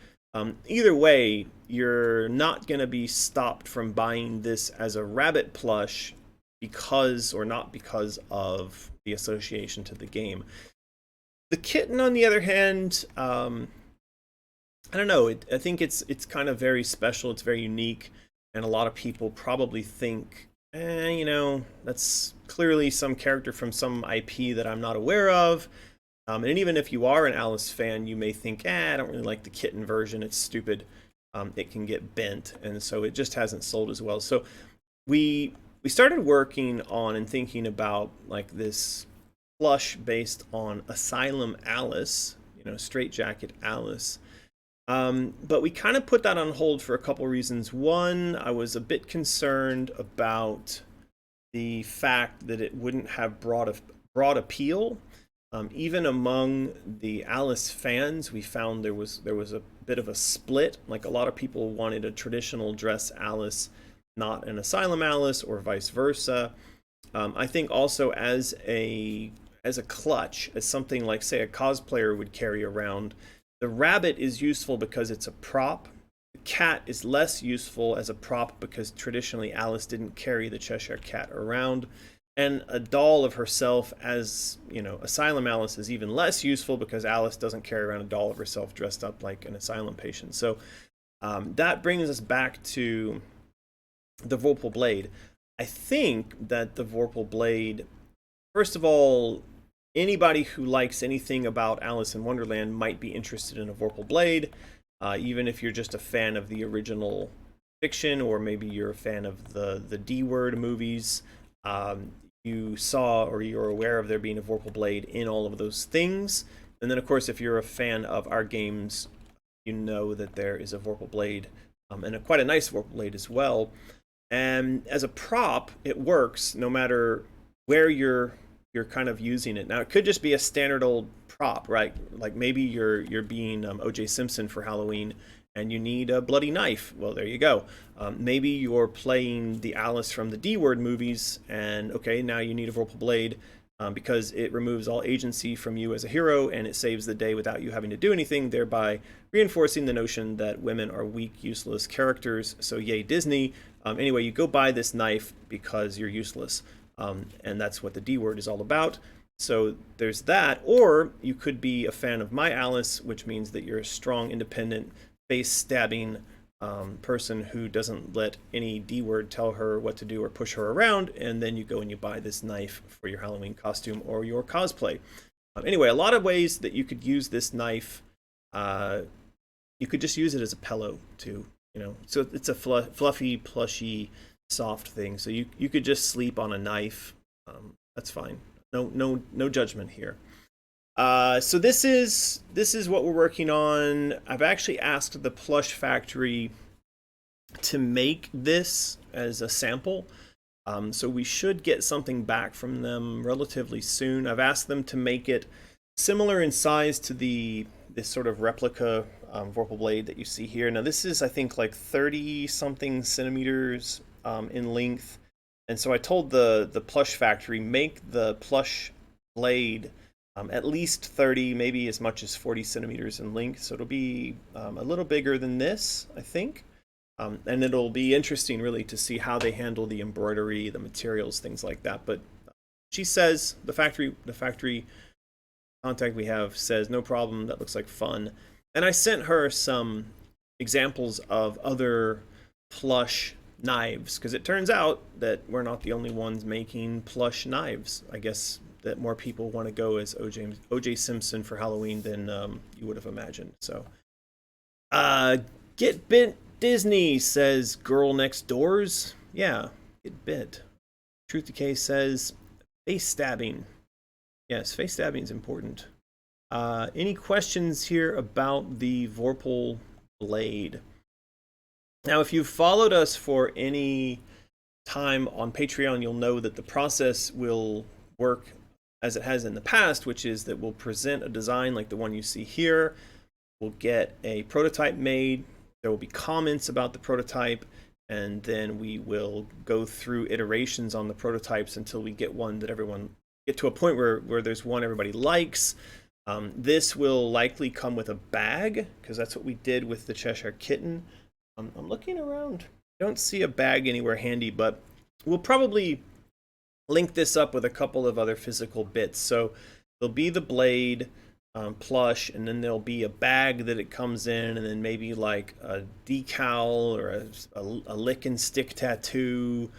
Either way, you're not going to be stopped from buying this as a rabbit plush because or not because of the association to the game. The kitten, on the other hand, I don't know. I think it's kind of very special. It's very unique, and a lot of people probably think, you know, that's clearly some character from some IP that I'm not aware of. And even if you are an Alice fan, you may think, I don't really like the kitten version. It's stupid. It can get bent, and so it just hasn't sold as well. So we started working on and thinking about like this plush based on Asylum Alice, you know, straitjacket Alice. But we kind of put that on hold for a couple reasons. One, I was a bit concerned about the fact that it wouldn't have broad appeal. Even among the Alice fans, we found there was a bit of a split. Like a lot of people wanted a traditional dress Alice, not an Asylum Alice, or vice versa. I think also as a clutch, as something like, say, a cosplayer would carry around, the rabbit is useful because it's a prop. The cat is less useful as a prop because traditionally Alice didn't carry the Cheshire Cat around. And a doll of herself as, you know, Asylum Alice is even less useful because Alice doesn't carry around a doll of herself dressed up like an asylum patient. So that brings us back to the Vorpal Blade. I think that the Vorpal Blade, first of all, anybody who likes anything about Alice in Wonderland might be interested in a Vorpal Blade, even if you're just a fan of the original fiction, or maybe you're a fan of the D-Word movies. You saw or you're aware of there being a Vorpal Blade in all of those things. And then, of course, if you're a fan of our games, you know that there is a Vorpal Blade, and quite a nice Vorpal Blade as well. And as a prop, it works no matter where you're kind of using it. Now, it could just be a standard old prop, right? Like maybe you're being O.J. Simpson for Halloween and you need a bloody knife. Well, there you go. Maybe you're playing the Alice from the D-Word movies, and okay, now you need a Vorpal Blade because it removes all agency from you as a hero and it saves the day without you having to do anything, thereby reinforcing the notion that women are weak, useless characters. So yay, Disney. Anyway, you go buy this knife because you're useless. And that's what the D-Word is all about. So there's that. Or you could be a fan of My Alice, which means that you're a strong, independent, face-stabbing person who doesn't let any D-Word tell her what to do or push her around, and then you go and you buy this knife for your Halloween costume or your cosplay. Anyway, a lot of ways that you could use this knife you could just use it as a pillow too. So it's a fluffy, plushy, soft thing. So you could just sleep on a knife. That's fine. No judgment here. So this is what we're working on. I've actually asked the Plush Factory to make this as a sample. So we should get something back from them relatively soon. I've asked them to make it similar in size to this sort of replica Vorpal Blade that you see here. Now this is, I think, like 30 something centimeters in length. And so I told the Plush Factory, make the Plush Blade at least 30, maybe as much as 40 centimeters in length. So it'll be a little bigger than this, I think. And it'll be interesting, really, to see how they handle the embroidery, the materials, things like that. But she says, the factory contact we have says, no problem, that looks like fun. And I sent her some examples of other plush knives, because it turns out that we're not the only ones making plush knives. I guess that more people want to go as O.J. Simpson for Halloween than you would have imagined. So, get bent Disney, says Girl Next Doors. Yeah, get bit. Truth Decay says face stabbing. Yes, face stabbing is important. Any questions here about the Vorpal Blade? Now, if you've followed us for any time on Patreon, you'll know that the process will work as it has in the past, which is that we'll present a design like the one you see here. We'll get a prototype made. There will be comments about the prototype, and then we will go through iterations on the prototypes until we get one that everyone get to a point where there's one everybody likes. This will likely come with a bag, because that's what we did with the Cheshire Kitten. I'm looking around. I don't see a bag anywhere handy, but we'll probably link this up with a couple of other physical bits. So there'll be the blade, plush, and then there'll be a bag that it comes in, and then maybe like a decal or a lick and stick tattoo.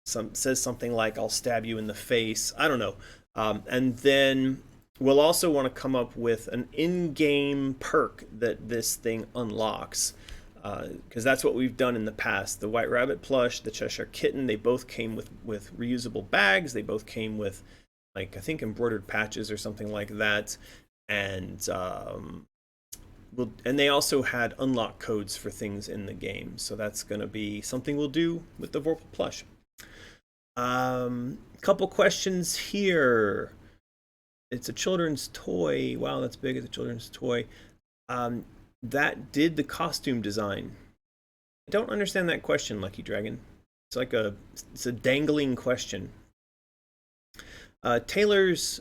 Says something like, I'll stab you in the face. I don't know. And then we'll also want to come up with an in-game perk that this thing unlocks, because that's what we've done in the past. The White Rabbit plush, the Cheshire Kitten, they both came with reusable bags. They both came with, like, I think embroidered patches or something like that. And and they also had unlock codes for things in the game. So that's going to be something we'll do with the Vorpal plush. Couple questions here. It's a children's toy. Wow, that's big. It's a children's toy. That did the costume design. I don't understand that question, Lucky Dragon. It's a dangling question. Tyler's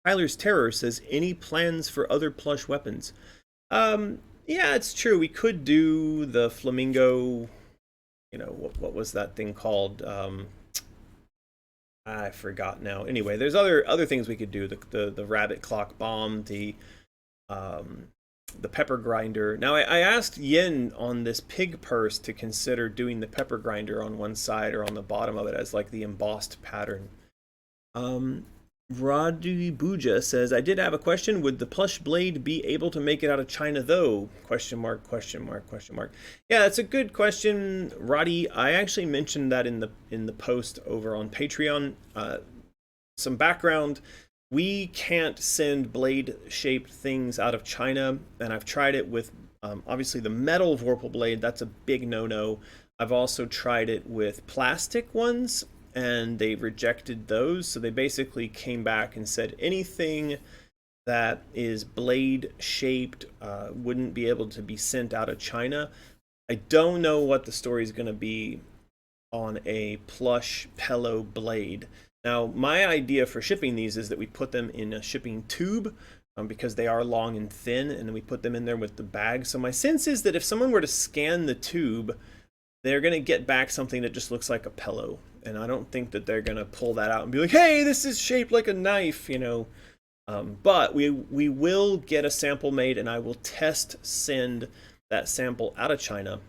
Terror says, any plans for other plush weapons? Yeah, it's true. We could do the flamingo, what was that thing called? I forgot now. Anyway, there's other things we could do. The rabbit clock bomb, the pepper grinder. Now, I asked Yin on this pig purse to consider doing the pepper grinder on one side or on the bottom of it as like the embossed pattern. Rowdybuju says, I did have a question. Would the plush blade be able to make it out of China though? Question mark, question mark, question mark. Yeah, that's a good question, Roddy. I actually mentioned that in the post over on Patreon. Some background. We can't send blade-shaped things out of China, and I've tried it with obviously the metal Vorpal Blade. That's a big no-no. I've also tried it with plastic ones, and they rejected those. So they basically came back and said anything that is blade shaped wouldn't be able to be sent out of China. I don't know what the story is going to be on a plush pillow blade. Now, my idea for shipping these is that we put them in a shipping tube because they are long and thin, and then we put them in there with the bag. So my sense is that if someone were to scan the tube, they're going to get back something that just looks like a pillow. And I don't think that they're going to pull that out and be like, hey, this is shaped like a knife, But we will get a sample made, and I will send that sample out of China.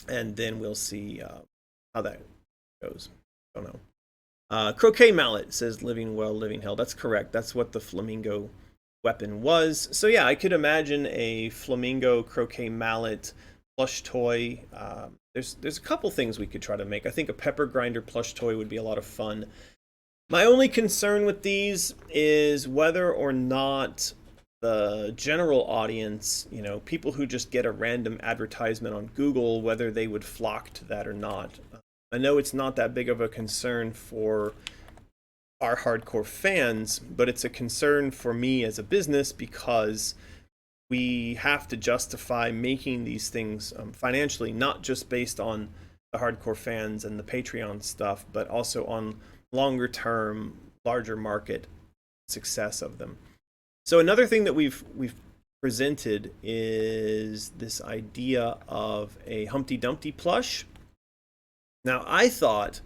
And then we'll see how that goes. Don't know. Croquet Mallet says, living well, living hell. That's correct. That's what the flamingo weapon was. So yeah, I could imagine a flamingo croquet mallet plush toy. There's a couple things we could try to make. I think a pepper grinder plush toy would be a lot of fun. My only concern with these is whether or not the general audience, people who just get a random advertisement on Google, whether they would flock to that or not. I know it's not that big of a concern for our hardcore fans, but it's a concern for me as a business because we have to justify making these things financially, not just based on the hardcore fans and the Patreon stuff, but also on longer term, larger market success of them. So another thing that we've presented is this idea of a Humpty Dumpty plush. Now, I thought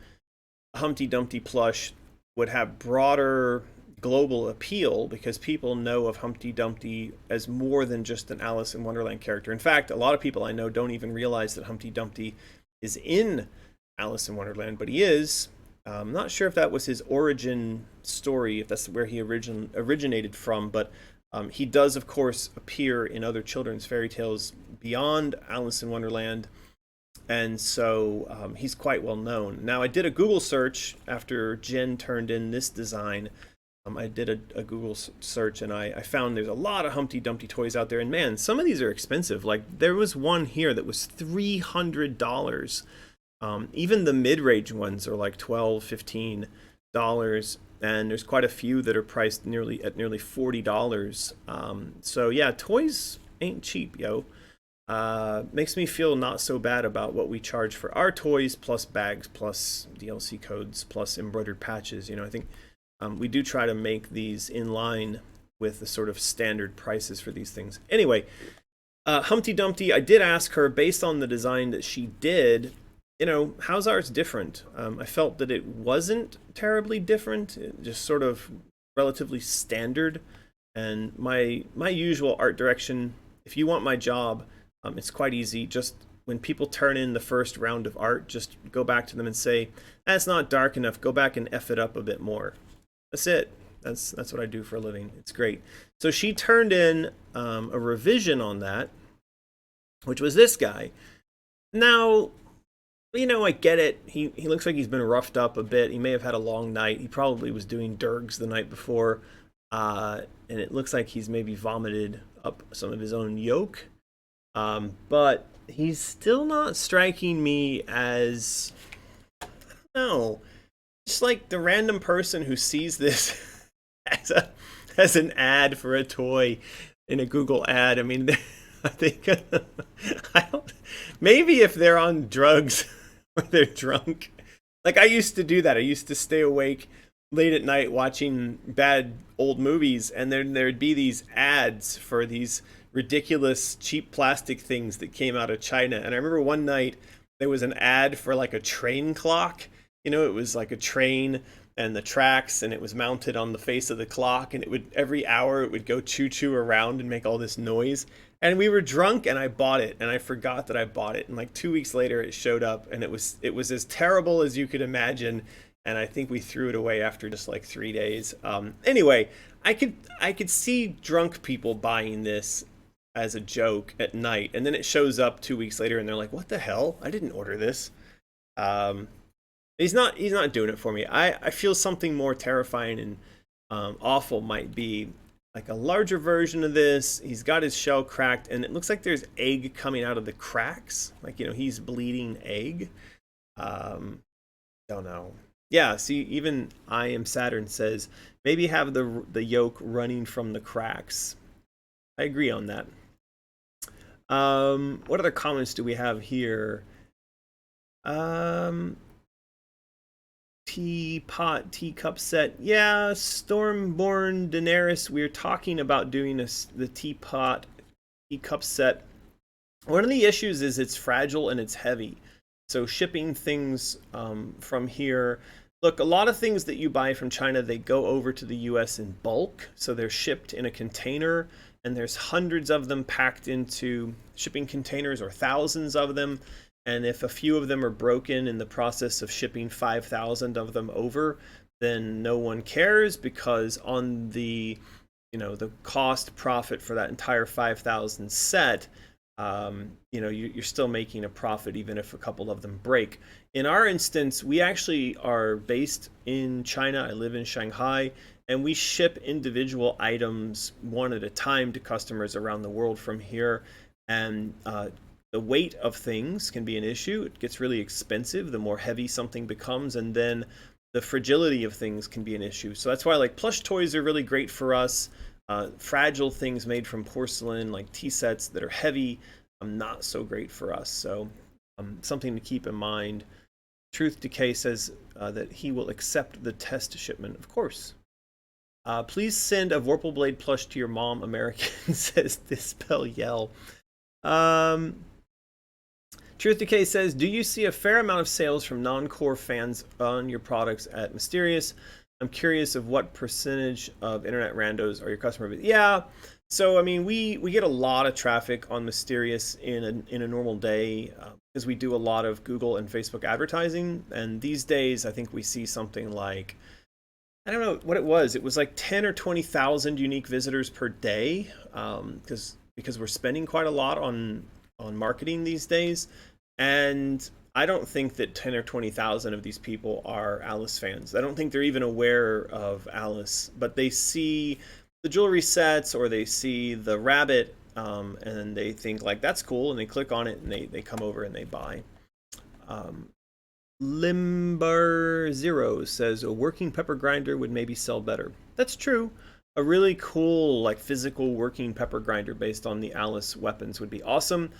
a Humpty Dumpty plush would have broader global appeal because people know of Humpty Dumpty as more than just an Alice in Wonderland character. In fact, a lot of people I know don't even realize that Humpty Dumpty is in Alice in Wonderland, but he is. I'm not sure if that was his origin story, if that's where he originated from, but he does, of course, appear in other children's fairy tales beyond Alice in Wonderland, and so he's quite well known. Now, I did a Google search after Jen turned in this design. I did a Google search, and I found there's a lot of Humpty Dumpty toys out there, and man, some of these are expensive. Like, there was one here that was $300. Even the mid-range ones are like $12, $15, and there's quite a few that are priced nearly $40. So yeah, toys ain't cheap, yo. Makes me feel not so bad about what we charge for our toys, plus bags, plus DLC codes, plus embroidered patches. I think we do try to make these in line with the sort of standard prices for these things. Anyway, Humpty Dumpty, I did ask her, based on the design that she did, how's ours different? I felt that it wasn't terribly different, just sort of relatively standard. And my usual art direction, if you want my job, it's quite easy. Just when people turn in the first round of art, just go back to them and say, that's not dark enough, go back and F it up a bit more. That's it. That's what I do for a living. It's great. So she turned in a revision on that, which was this guy. Now, I get it. He looks like he's been roughed up a bit. He may have had a long night. He probably was doing dergs the night before. And it looks like he's maybe vomited up some of his own yolk. But he's still not striking me as, I don't know, just like the random person who sees this as an ad for a toy in a Google ad. I mean, I think maybe if they're on drugs or they're drunk. Like, I used to do that. I used to stay awake late at night watching bad old movies, and then there'd be these ads for these ridiculous cheap plastic things that came out of China. And I remember one night there was an ad for like a train clock. It was like a train and the tracks, and it was mounted on the face of the clock, and it would, every hour it would go choo-choo around and make all this noise. And we were drunk, and I bought it, and I forgot that I bought it. And like 2 weeks later, it showed up, and it was as terrible as you could imagine. And I think we threw it away after just like 3 days. Anyway, I could see drunk people buying this as a joke at night, and then it shows up 2 weeks later, and they're like, "What the hell? I didn't order this." He's not doing it for me. I feel something more terrifying and awful might be like a larger version of this. He's got his shell cracked, and it looks like there's egg coming out of the cracks. Like, he's bleeding egg. Don't know. Yeah, see, even I Am Saturn says, maybe have the yolk running from the cracks. I agree on that. What other comments do we have here? Teacup set. Yeah, Stormborn Daenerys. We're talking about doing the teacup set. One of the issues is it's fragile and it's heavy. So shipping things from here. Look, a lot of things that you buy from China, they go over to the US in bulk. So they're shipped in a container, and there's hundreds of them packed into shipping containers, or thousands of them. And if a few of them are broken in the process of shipping 5,000 of them over, then no one cares, because on the the cost profit for that entire 5,000 set, you're still making a profit even if a couple of them break. In our instance, we actually are based in China. I live in Shanghai, and we ship individual items one at a time to customers around the world from here. And the weight of things can be an issue. It gets really expensive the more heavy something becomes, and then the fragility of things can be an issue. So that's why like plush toys are really great for us. Fragile things made from porcelain, like tea sets that are heavy, not so great for us. So something to keep in mind. Truth Decay says that he will accept the test shipment. Of course. Please send a Vorpal Blade plush to your mom, American, says Dispel Yell. Truth Decay says, do you see a fair amount of sales from non-core fans on your products at Mysterious? I'm curious of what percentage of internet randos are your customer base. Yeah, so I mean, we get a lot of traffic on Mysterious in a normal day because we do a lot of Google and Facebook advertising. And these days, I think we see something like, I don't know what it was. It was like 10 or 20,000 unique visitors per day because we're spending quite a lot on marketing these days. And I don't think that 10 or 20,000 of these people are Alice fans. I don't think they're even aware of Alice, but they see the jewelry sets or they see the rabbit and they think like, that's cool. And they click on it and they come over and they buy. Limbar Zero says a working pepper grinder would maybe sell better. That's true. A really cool like physical working pepper grinder based on the Alice weapons would be awesome.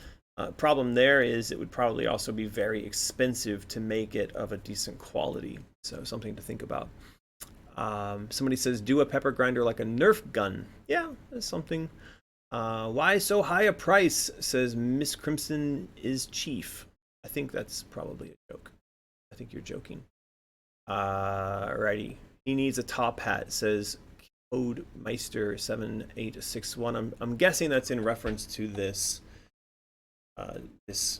Problem there is it would probably also be very expensive to make it of a decent quality. So something to think about. Somebody says, do a pepper grinder like a Nerf gun. Yeah, that's something. Why so high a price, says Miss Crimson is chief. I think that's probably a joke. I think you're joking. Alrighty. He needs a top hat, says Code Meister 7861. I'm guessing that's in reference to this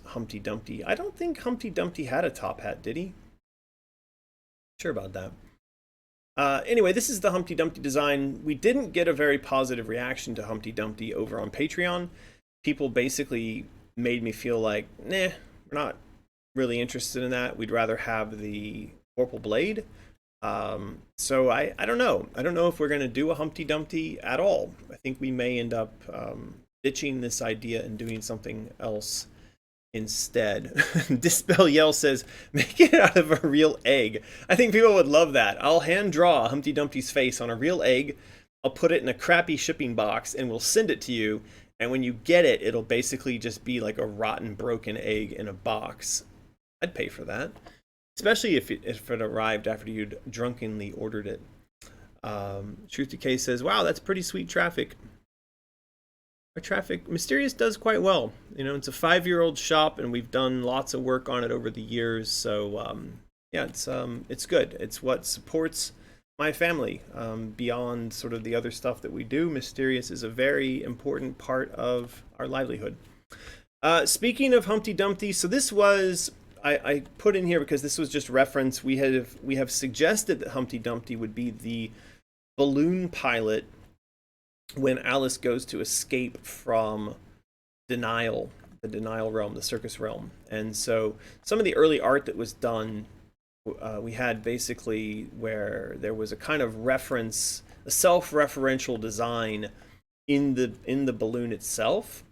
Humpty Dumpty. I don't think Humpty Dumpty had a top hat, did he? Sure about that. Anyway, this is the Humpty Dumpty design. We didn't get a very positive reaction to Humpty Dumpty over on Patreon. People basically made me feel like, nah, we're not really interested in that. We'd rather have the Vorpal Blade. So I don't know. I don't know if we're going to do a Humpty Dumpty at all. I think we may end up ditching this idea and doing something else instead. Dispel Yell says, make it out of a real egg. I think people would love that. I'll hand draw Humpty Dumpty's face on a real egg. I'll put it in a crappy shipping box and we'll send it to you. And when you get it, it'll basically just be like a rotten, broken egg in a box. I'd pay for that. Especially if it arrived after you'd drunkenly ordered it. Truth Decay says, wow, that's pretty sweet traffic. Our traffic, Mysterious does quite well. You know, it's a 5-year-old shop and we've done lots of work on it over the years. So yeah, it's good. It's what supports my family. Beyond sort of the other stuff that we do, Mysterious is a very important part of our livelihood. Speaking of Humpty Dumpty, so this was, I put in here because this was just reference. We have suggested that Humpty Dumpty would be the balloon pilot when Alice goes to escape from denial, the denial realm, the circus realm. And so some of the early art that was done, we had basically where there was a kind of reference, a self-referential design in the balloon itself.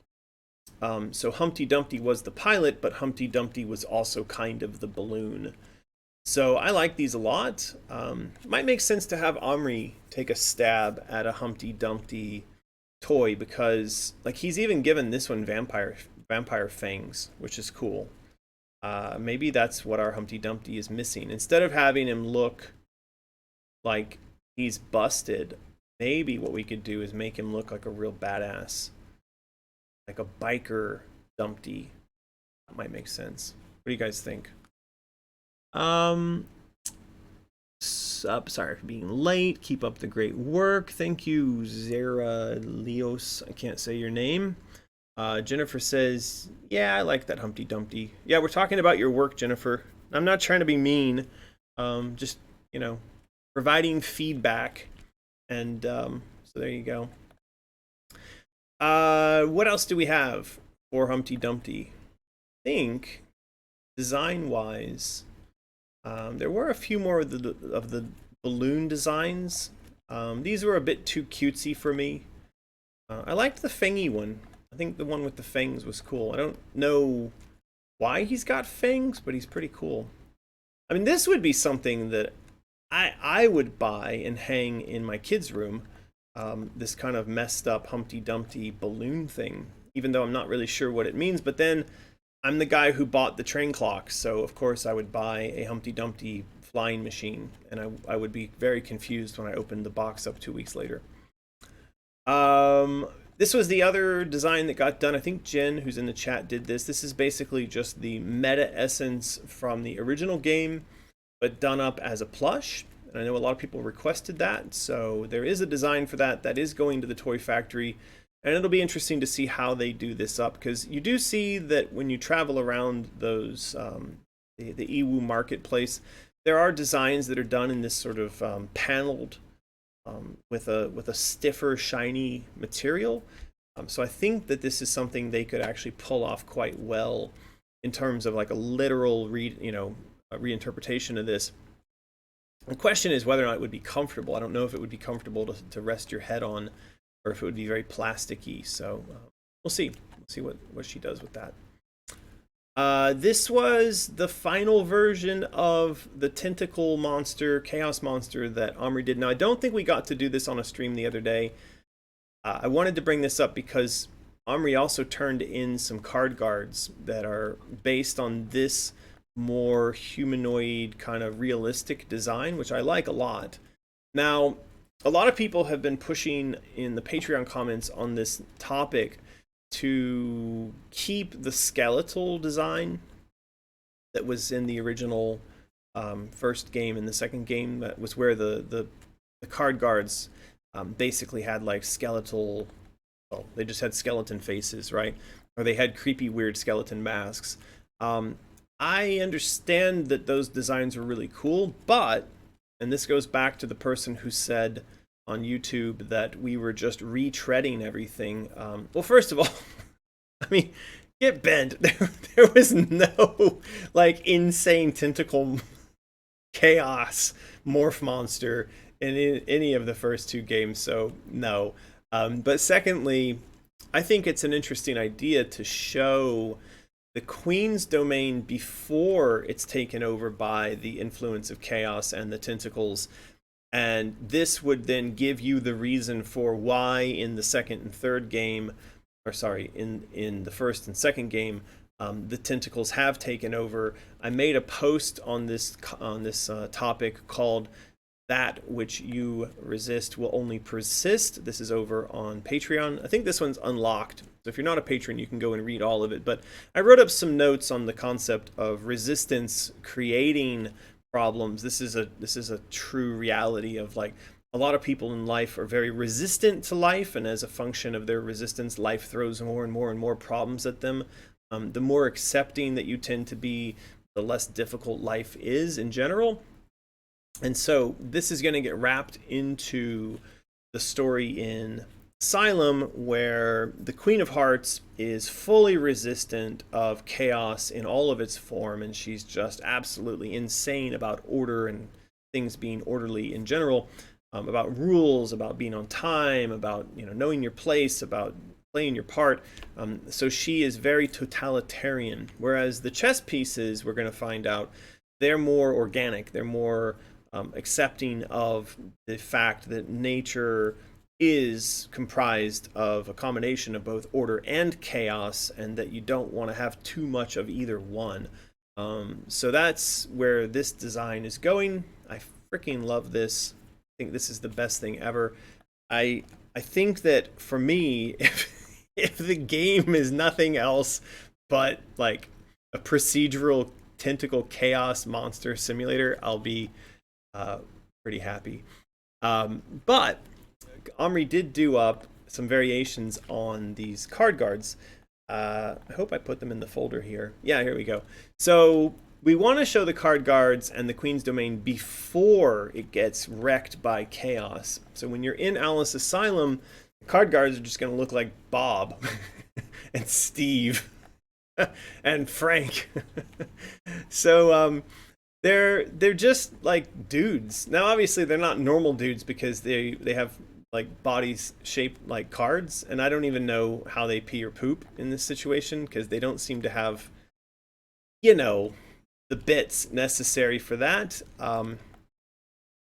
So Humpty Dumpty was the pilot, but Humpty Dumpty was also kind of the balloon. So I like these a lot. It might make sense to have Omri take a stab at a Humpty Dumpty toy because, like, he's even given this one vampire fangs, which is cool. Maybe that's what our Humpty Dumpty is missing. Instead of having him look like he's busted, maybe what we could do is make him look like a real badass, like a biker Dumpty. That might make sense. What do you guys think? Sorry for being late. Keep up the great work. Thank you, Zara Leos. I can't say your name. Jennifer says, yeah, I like that Humpty Dumpty. Yeah, we're talking about your work, Jennifer. I'm not trying to be mean. Just, providing feedback and So there you go. What else do we have for Humpty Dumpty? I think design-wise, there were a few more of the balloon designs. These were a bit too cutesy for me. I liked the fangy one. I think the one with the fangs was cool. I don't know why he's got fangs, but he's pretty cool. I mean, this would be something that I would buy and hang in my kids' room. This kind of messed up Humpty Dumpty balloon thing, even though I'm not really sure what it means. But then I'm the guy who bought the train clock, so of course I would buy a Humpty Dumpty flying machine, and I would be very confused when I opened the box up 2 weeks later. This was the other design that got done. I think Jen, who's in the chat, did this. This is basically just the meta essence from the original game, but done up as a plush. And I know a lot of people requested that, so there is a design for that that is going to the Toy Factory. And it'll be interesting to see how they do this up, because you do see that when you travel around those the Ewu marketplace, there are designs that are done in this sort of paneled with a stiffer, shiny material. So I think that this is something they could actually pull off quite well in terms of like a literal reinterpretation of this. The question is whether or not it would be comfortable. I don't know if it would be comfortable to rest your head on, or if it would be very plasticky. So we'll see. We'll see what she does with that. This was the final version of the tentacle monster, chaos monster that Omri did. Now, I don't think we got to do this on a stream the other day. I wanted to bring this up because Omri also turned in some card guards that are based on this more humanoid kind of realistic design, which I like a lot. Now, a lot of people have been pushing in the Patreon comments on this topic to keep the skeletal design that was in the original first game. In the second game, that was where the card guards basically had like skeletal, well, they just had skeleton faces, right? Or they had creepy, weird skeleton masks. I understand that those designs are really cool, but, and this goes back to the person who said on YouTube that we were just retreading everything. Well, first of all, I mean, get bent. There was no like insane tentacle chaos morph monster in any of the first two games, so no. But secondly, I think it's an interesting idea to show the Queen's domain before it's taken over by the influence of chaos and the tentacles. And this would then give you the reason for why in the second and third game, or sorry, in the first and second game, the tentacles have taken over. I made a post on this topic called "That Which You Resist Will Only Persist." This is over on Patreon. I think this one's unlocked, so if you're not a patron, you can go and read all of it. But I wrote up some notes on the concept of resistance creating problems. This is a true reality of like a lot of people in life are very resistant to life, and as a function of their resistance, life throws more and more and more problems at them. The more accepting that you tend to be, the less difficult life is in general. And so this is going to get wrapped into the story in Asylum, where the Queen of Hearts is fully resistant of chaos in all of its form, and she's just absolutely insane about order and things being orderly in general, about rules, about being on time, about knowing your place, about playing your part. So she is very totalitarian, whereas the chess pieces, we're going to find out, they're more organic. They're more accepting of the fact that nature is comprised of a combination of both order and chaos, and that you don't want to have too much of either one. So that's where this design is going. I freaking love this. I think this is the best thing ever. I think that for me, if the game is nothing else but like a procedural tentacle chaos monster simulator, I'll be pretty happy. But Omri did do up some variations on these card guards. I hope I put them in the folder here. Yeah, here we go. So we want to show the card guards and the Queen's Domain before it gets wrecked by chaos. So when you're in Alice Asylum, the card guards are just going to look like Bob and Steve and Frank. So they're just like dudes. Now obviously they're not normal dudes because they have like bodies shaped like cards, and I don't even know how they pee or poop in this situation because they don't seem to have, you know, the bits necessary for that.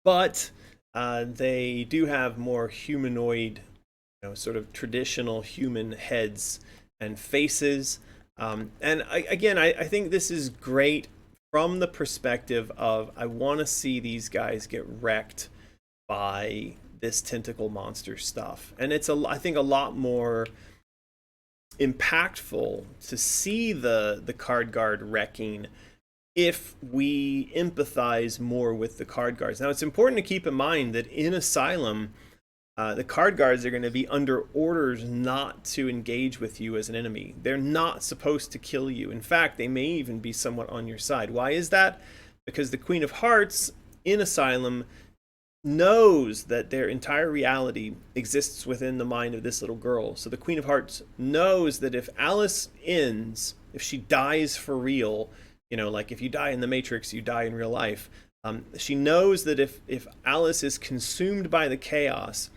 But they do have more humanoid, you know, sort of traditional human heads and faces. And I think this is great from the perspective of I want to see these guys get wrecked by this tentacle monster stuff. And it's I think a lot more impactful to see the card guard wrecking if we empathize more with the card guards. Now it's important to keep in mind that in Asylum, the card guards are going to be under orders not to engage with you as an enemy. They're not supposed to kill you. In fact, they may even be somewhat on your side. Why is that? Because the Queen of Hearts in Asylum knows that their entire reality exists within the mind of this little girl. So the Queen of Hearts knows that if Alice ends, if she dies for real, you know, like if you die in the Matrix, you die in real life. She knows that if Alice is consumed by the chaos,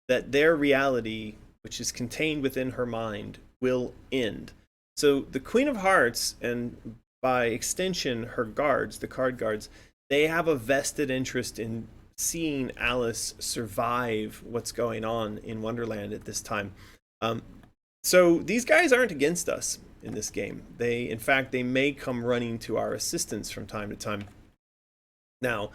that their reality, which is contained within her mind, will end. So the Queen of Hearts, and by extension her guards, the card guards, they have a vested interest in seeing Alice survive what's going on in Wonderland at this time. So these guys aren't against us in this game. In fact, they may come running to our assistance from time to time. Now,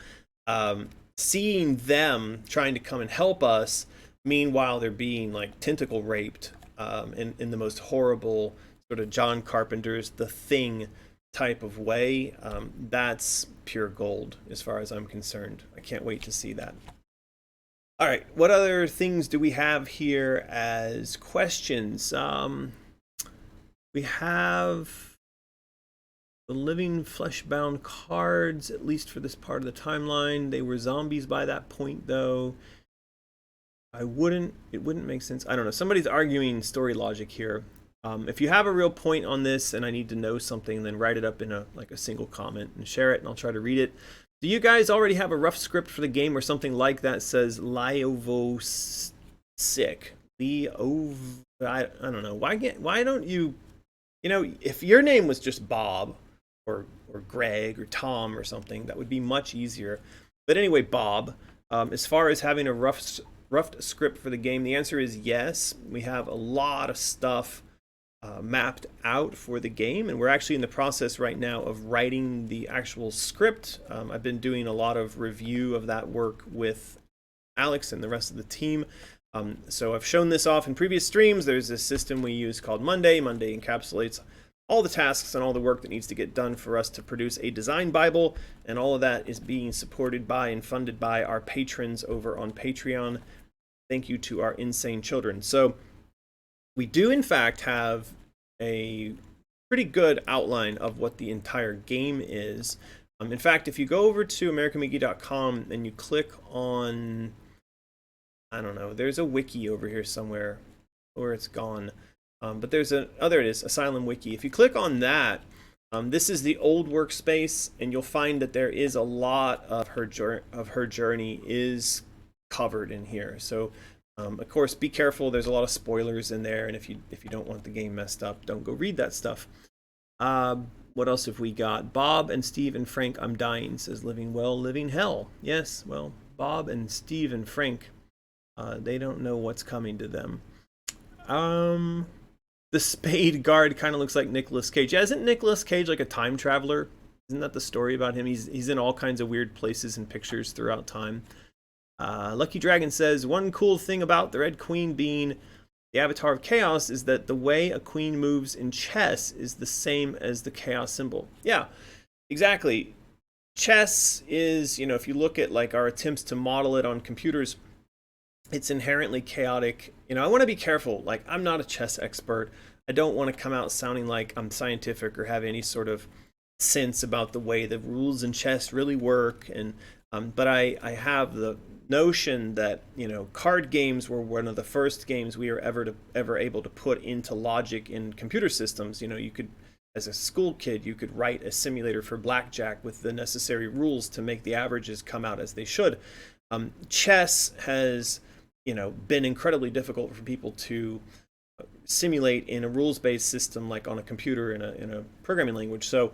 seeing them trying to come and help us, meanwhile they're being like tentacle raped in the most horrible sort of John Carpenter's The Thing type of way, that's pure gold as far as I'm concerned. I can't wait to see that. All right, what other things do we have here as questions? We have the living flesh-bound cards, at least for this part of the timeline. They were zombies by that point, though. It wouldn't make sense. I don't know. Somebody's arguing story logic here. If you have a real point on this and I need to know something, then write it up in a single comment and share it, and I'll try to read it. Do you guys already have a rough script for the game or something like that says Liovosic? I don't know. Why don't you, you know, if your name was just Bob or Greg or Tom or something, that would be much easier. But anyway, Bob, as far as having a rough script for the game, the answer is yes. We have a lot of stuff mapped out for the game, and we're actually in the process right now of writing the actual script. I've been doing a lot of review of that work with Alex and the rest of the team. So I've shown this off in previous streams. There's a system we use called Monday. Monday encapsulates all the tasks and all the work that needs to get done for us to produce a design Bible, and all of that is being supported by and funded by our patrons over on Patreon. Thank you to our insane children. So we do, in fact, have a pretty good outline of what the entire game is. In fact, if you go over to AmericanMcGee.com and you click on, I don't know, there's a wiki over here somewhere, or it's gone. But there's there it is, Asylum Wiki. If you click on that, this is the old workspace, and you'll find that there is a lot of her journey is covered in here. So of course, be careful. There's a lot of spoilers in there, and if you don't want the game messed up, don't go read that stuff. What else have we got? Bob and Steve and Frank, I'm dying, says Living Well, Living Hell. Yes, well, Bob and Steve and Frank, they don't know what's coming to them. The Spade Guard kind of looks like Nicolas Cage. Yeah, isn't Nicolas Cage like a time traveler? Isn't that the story about him? He's in all kinds of weird places and pictures throughout time. Lucky Dragon says, one cool thing about the Red Queen being the Avatar of Chaos is that the way a queen moves in chess is the same as the chaos symbol. Yeah, exactly. Chess is, you know, if you look at like our attempts to model it on computers, it's inherently chaotic. You know, I want to be careful. Like, I'm not a chess expert. I don't want to come out sounding like I'm scientific or have any sort of sense about the way the rules in chess really work. And but I have the notion that, you know, card games were one of the first games we were ever able to put into logic in computer systems. You know, you could, as a school kid, you could write a simulator for blackjack with the necessary rules to make the averages come out as they should. Chess has, you know, been incredibly difficult for people to simulate in a rules-based system, like on a computer in a programming language. So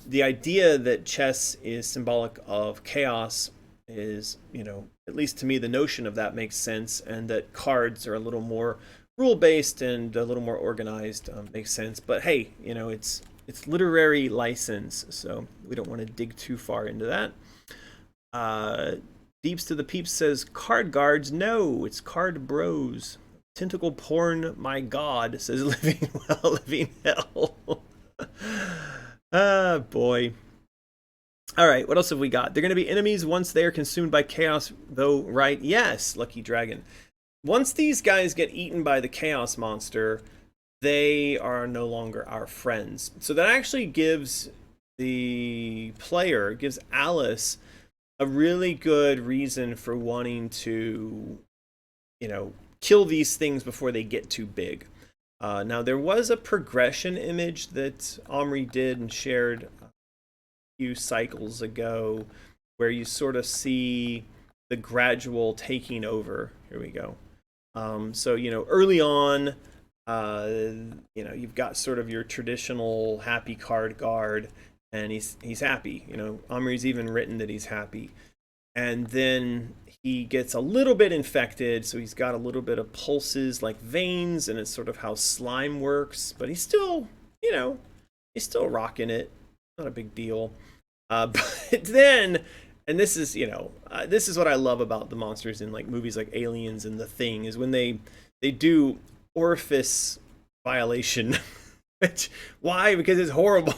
the idea that chess is symbolic of chaos is, you know, at least to me, the notion of that makes sense, and that cards are a little more rule-based and a little more organized makes sense. But hey, you know, it's literary license, so we don't want to dig too far into that. Deeps to the Peeps says, card guards, no, it's card bros. Tentacle porn, my god, says Living Well, Living Hell. Ah, boy. All right, what else have we got? They're going to be enemies once they are consumed by chaos, though, right? Yes, Lucky Dragon. Once these guys get eaten by the chaos monster, they are no longer our friends. So that actually gives the player, gives Alice a really good reason for wanting to, you know, kill these things before they get too big. Now, there was a progression image that Omri did and shared a few cycles ago where you sort of see the gradual taking over. Here we go. So, you know, early on, you know, you've got sort of your traditional happy card guard, and he's happy. You know, Omri's even written that he's happy. And then he gets a little bit infected, so he's got a little bit of pulses like veins, and it's sort of how slime works. But he's still, you know, he's still rocking it. Not a big deal. But then, and this is, you know, this is what I love about the monsters in like movies like Aliens and The Thing, is when they do orifice violation. Which, why? Because it's horrible.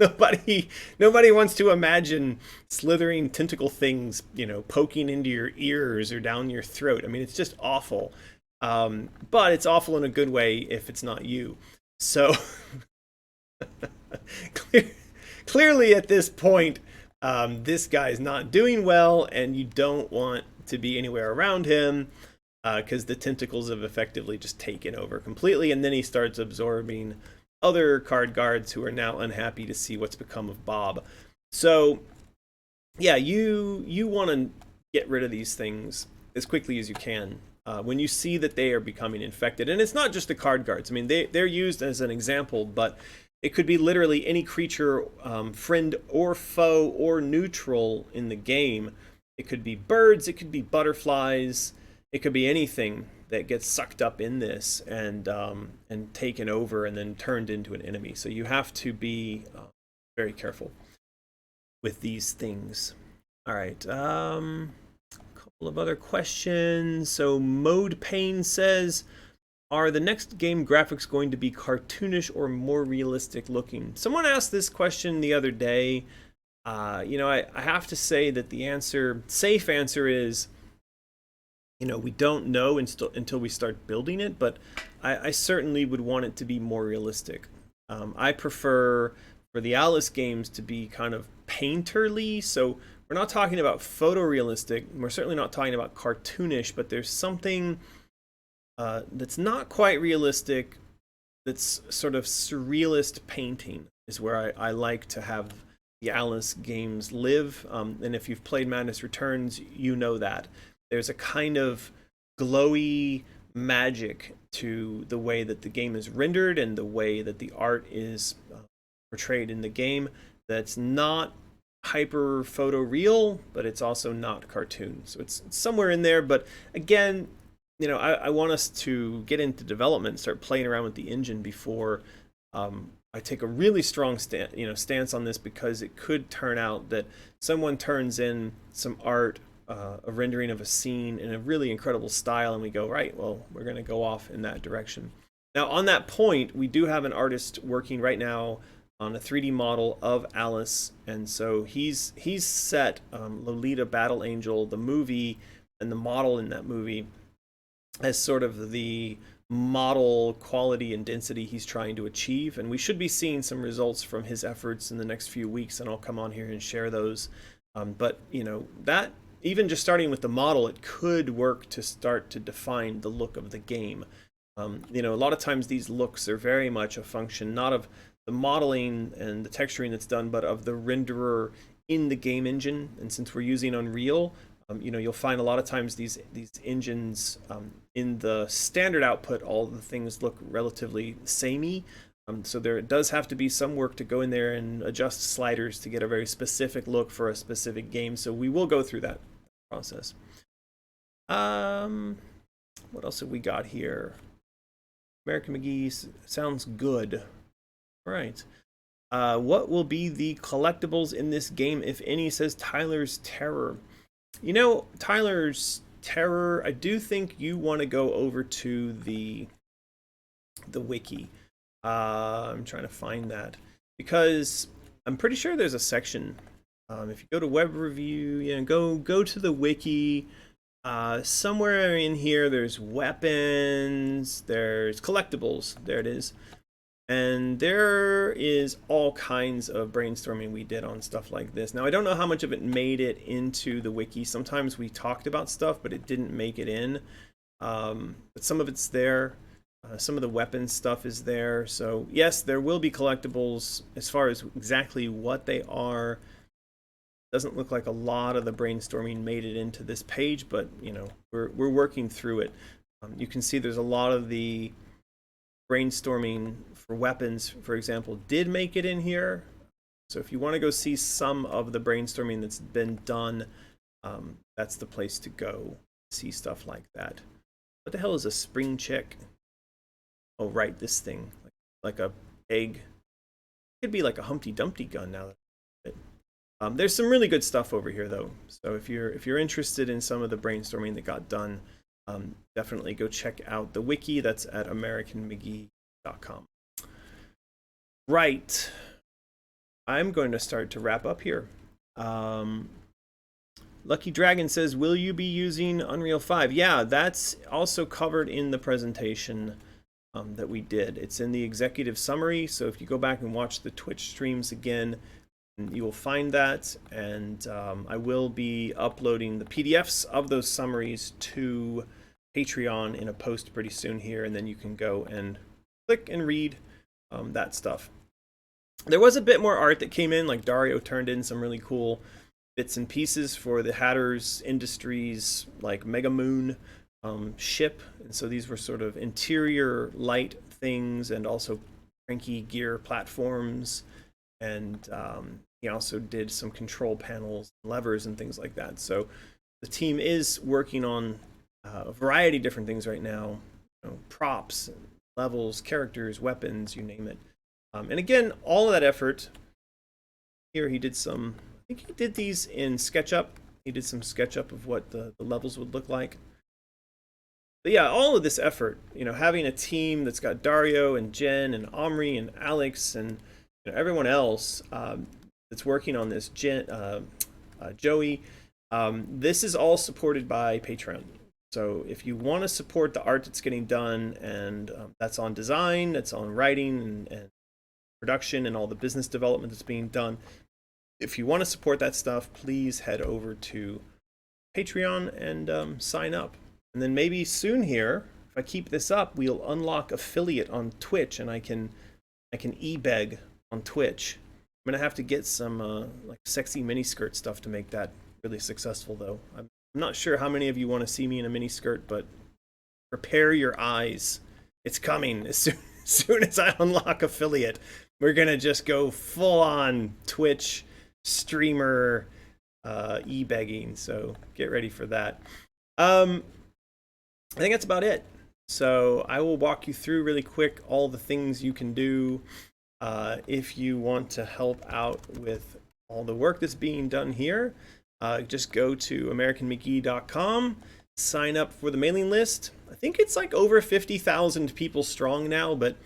Nobody wants to imagine slithering tentacle things, you know, poking into your ears or down your throat. I mean, it's just awful. But it's awful in a good way if it's not you. So clearly at this point, this guy's not doing well, and you don't want to be anywhere around him because the tentacles have effectively just taken over completely. And then he starts absorbing other card guards who are now unhappy to see what's become of Bob. So yeah, you want to get rid of these things as quickly as you can when you see that they are becoming infected. And it's not just the card guards. I mean, they're used as an example, but it could be literally any creature, friend or foe or neutral in the game. It could be birds, it could be butterflies, it could be anything that gets sucked up in this and taken over and then turned into an enemy. So you have to be very careful with these things. All right, a couple of other questions. So Mode Pain says, are the next game graphics going to be cartoonish or more realistic looking? Someone asked this question the other day. You know, I have to say that the safe answer is, you know, we don't know until we start building it, but I certainly would want it to be more realistic. I prefer for the Alice games to be kind of painterly, so we're not talking about photorealistic, we're certainly not talking about cartoonish, but there's something that's not quite realistic, that's sort of surrealist painting is where I like to have the Alice games live. And if you've played Madness Returns, you know that. There's a kind of glowy magic to the way that the game is rendered and the way that the art is portrayed in the game that's not hyper photoreal, but it's also not cartoon. So it's somewhere in there. But again, you know, I want us to get into development and start playing around with the engine before I take a really strong stance on this, because it could turn out that someone turns in some art, a rendering of a scene in a really incredible style, and we go, right, well, we're going to go off in that direction. Now, on that point, we do have an artist working right now on a 3D model of Alice, and so he's set Lolita Battle Angel, the movie, and the model in that movie as sort of the model quality and density he's trying to achieve, and we should be seeing some results from his efforts in the next few weeks, and I'll come on here and share those. But you know, that even just starting with the model, it could work to start to define the look of the game. You know, a lot of times these looks are very much a function not of the modeling and the texturing that's done, but of the renderer in the game engine. And since we're using Unreal, you know, you'll find a lot of times these engines in the standard output, all the things look relatively samey. So there does have to be some work to go in there and adjust sliders to get a very specific look for a specific game. So we will go through that process. What else have we got here? American McGee sounds good. All right. What will be the collectibles in this game, if any, says Tyler's Terror. You know, Tyler's Terror, I do think you want to go over to the wiki. I'm trying to find that, because I'm pretty sure there's a section. If you go to web review, you know, go to the wiki. Somewhere in here, there's weapons, there's collectibles. There it is. And there is all kinds of brainstorming we did on stuff like this. Now, I don't know how much of it made it into the wiki. Sometimes we talked about stuff, but it didn't make it in. But some of it's there. Some of the weapons stuff is there. So yes, there will be collectibles. As far as exactly what they are, doesn't look like a lot of the brainstorming made it into this page, but you know, we're working through it. You can see there's a lot of the brainstorming for weapons, for example, did make it in here. So if you want to go see some of the brainstorming that's been done, that's the place to go see stuff like that. What the hell is a spring chick? Oh, right, this thing, like a egg. Could be like a Humpty Dumpty gun now. There's some really good stuff over here, though. So if you're interested in some of the brainstorming that got done, definitely go check out the wiki. That's at AmericanMcGee.com. Right. I'm going to start to wrap up here. Lucky Dragon says, will you be using Unreal 5? Yeah, that's also covered in the presentation that we did. It's in the executive summary. So if you go back and watch the Twitch streams again, you will find that, and I will be uploading the PDFs of those summaries to Patreon in a post pretty soon here, and then you can go and click and read that stuff. There was a bit more art that came in, like Dario turned in some really cool bits and pieces for the Hatters Industries, like Mega Moon ship, and so these were sort of interior light things and also cranky gear platforms, and he also did some control panels, levers, and things like that. So the team is working on a variety of different things right now, you know, props, levels, characters, weapons, you name it. And again, all of that effort, here he did some, I think he did these in SketchUp. He did some SketchUp of what the levels would look like. But yeah, all of this effort, you know, having a team that's got Dario and Jen and Omri and Alex and everyone else that's working on this, Joey, this is all supported by Patron. So if you want to support the art that's getting done, and that's on design, that's on writing and production and all the business development that's being done, if you want to support that stuff, please head over to Patreon and sign up. And then maybe soon here, if I keep this up, we'll unlock affiliate on Twitch, and I can e-beg on Twitch. I'm gonna have to get some like sexy miniskirt stuff to make that really successful, though. I'm not sure how many of you want to see me in a miniskirt, but prepare your eyes. It's coming as soon as I unlock affiliate. We're gonna just go full on Twitch streamer e-begging. So get ready for that. I think that's about it. So I will walk you through really quick all the things you can do if you want to help out with all the work that's being done here. Just go to AmericanMcGee.com, sign up for the mailing list. I think it's like over 50,000 people strong now, but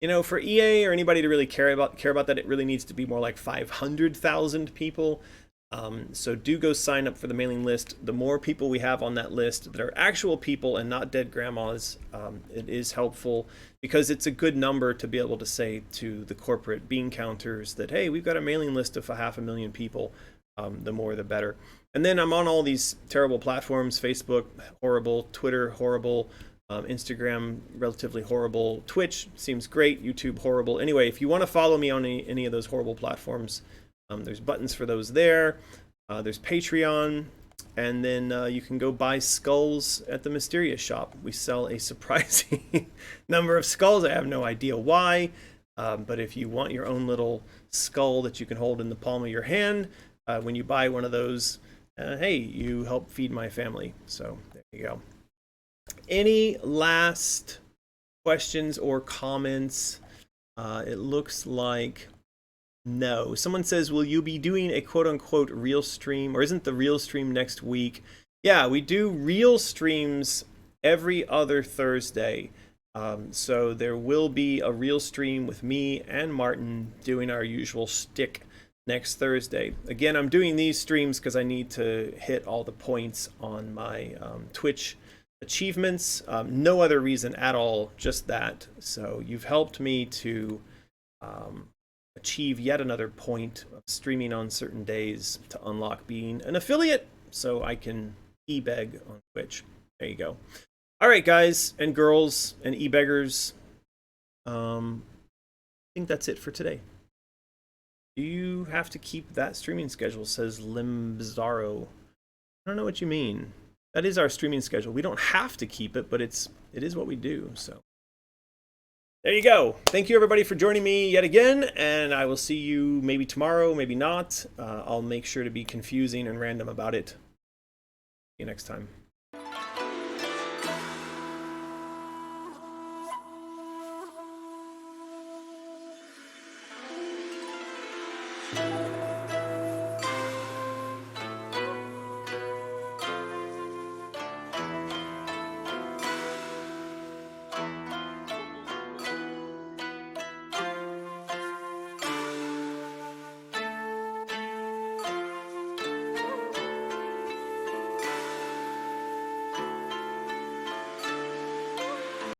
you know, for EA or anybody to really care about that, it really needs to be more like 500,000 people. So do go sign up for the mailing list. The more people we have on that list that are actual people and not dead grandmas, it is helpful, because it's a good number to be able to say to the corporate bean counters that, hey, we've got a mailing list of 500,000 people. The more the better. And then I'm on all these terrible platforms: Facebook, horrible; Twitter, horrible; Instagram, relatively horrible; Twitch seems great; YouTube, horrible. Anyway, if you want to follow me on any of those horrible platforms, there's buttons for those there. There's Patreon, and then you can go buy skulls at the Mysterious Shop. We sell a surprising number of skulls. I have no idea why, but if you want your own little skull that you can hold in the palm of your hand, when you buy one of those, hey, you help feed my family. So there you go. Any last questions or comments? It looks like no. Someone says, will you be doing a quote-unquote real stream, or isn't the real stream next week? Yeah, we do real streams every other Thursday. So there will be a real stream with me and Martin doing our usual shtick next Thursday. Again, I'm doing these streams because I need to hit all the points on my Twitch achievements. No other reason at all, just that. So you've helped me to achieve yet another point of streaming on certain days to unlock being an affiliate, so I can e-beg on Twitch. There you go. All right, guys and girls and e-beggars. I think that's it for today. Do you have to keep that streaming schedule, says Limbzaro. I don't know what you mean. That is our streaming schedule. We don't have to keep it, but it is what we do. So there you go. Thank you, everybody, for joining me yet again, and I will see you maybe tomorrow, maybe not. I'll make sure to be confusing and random about it. See you next time.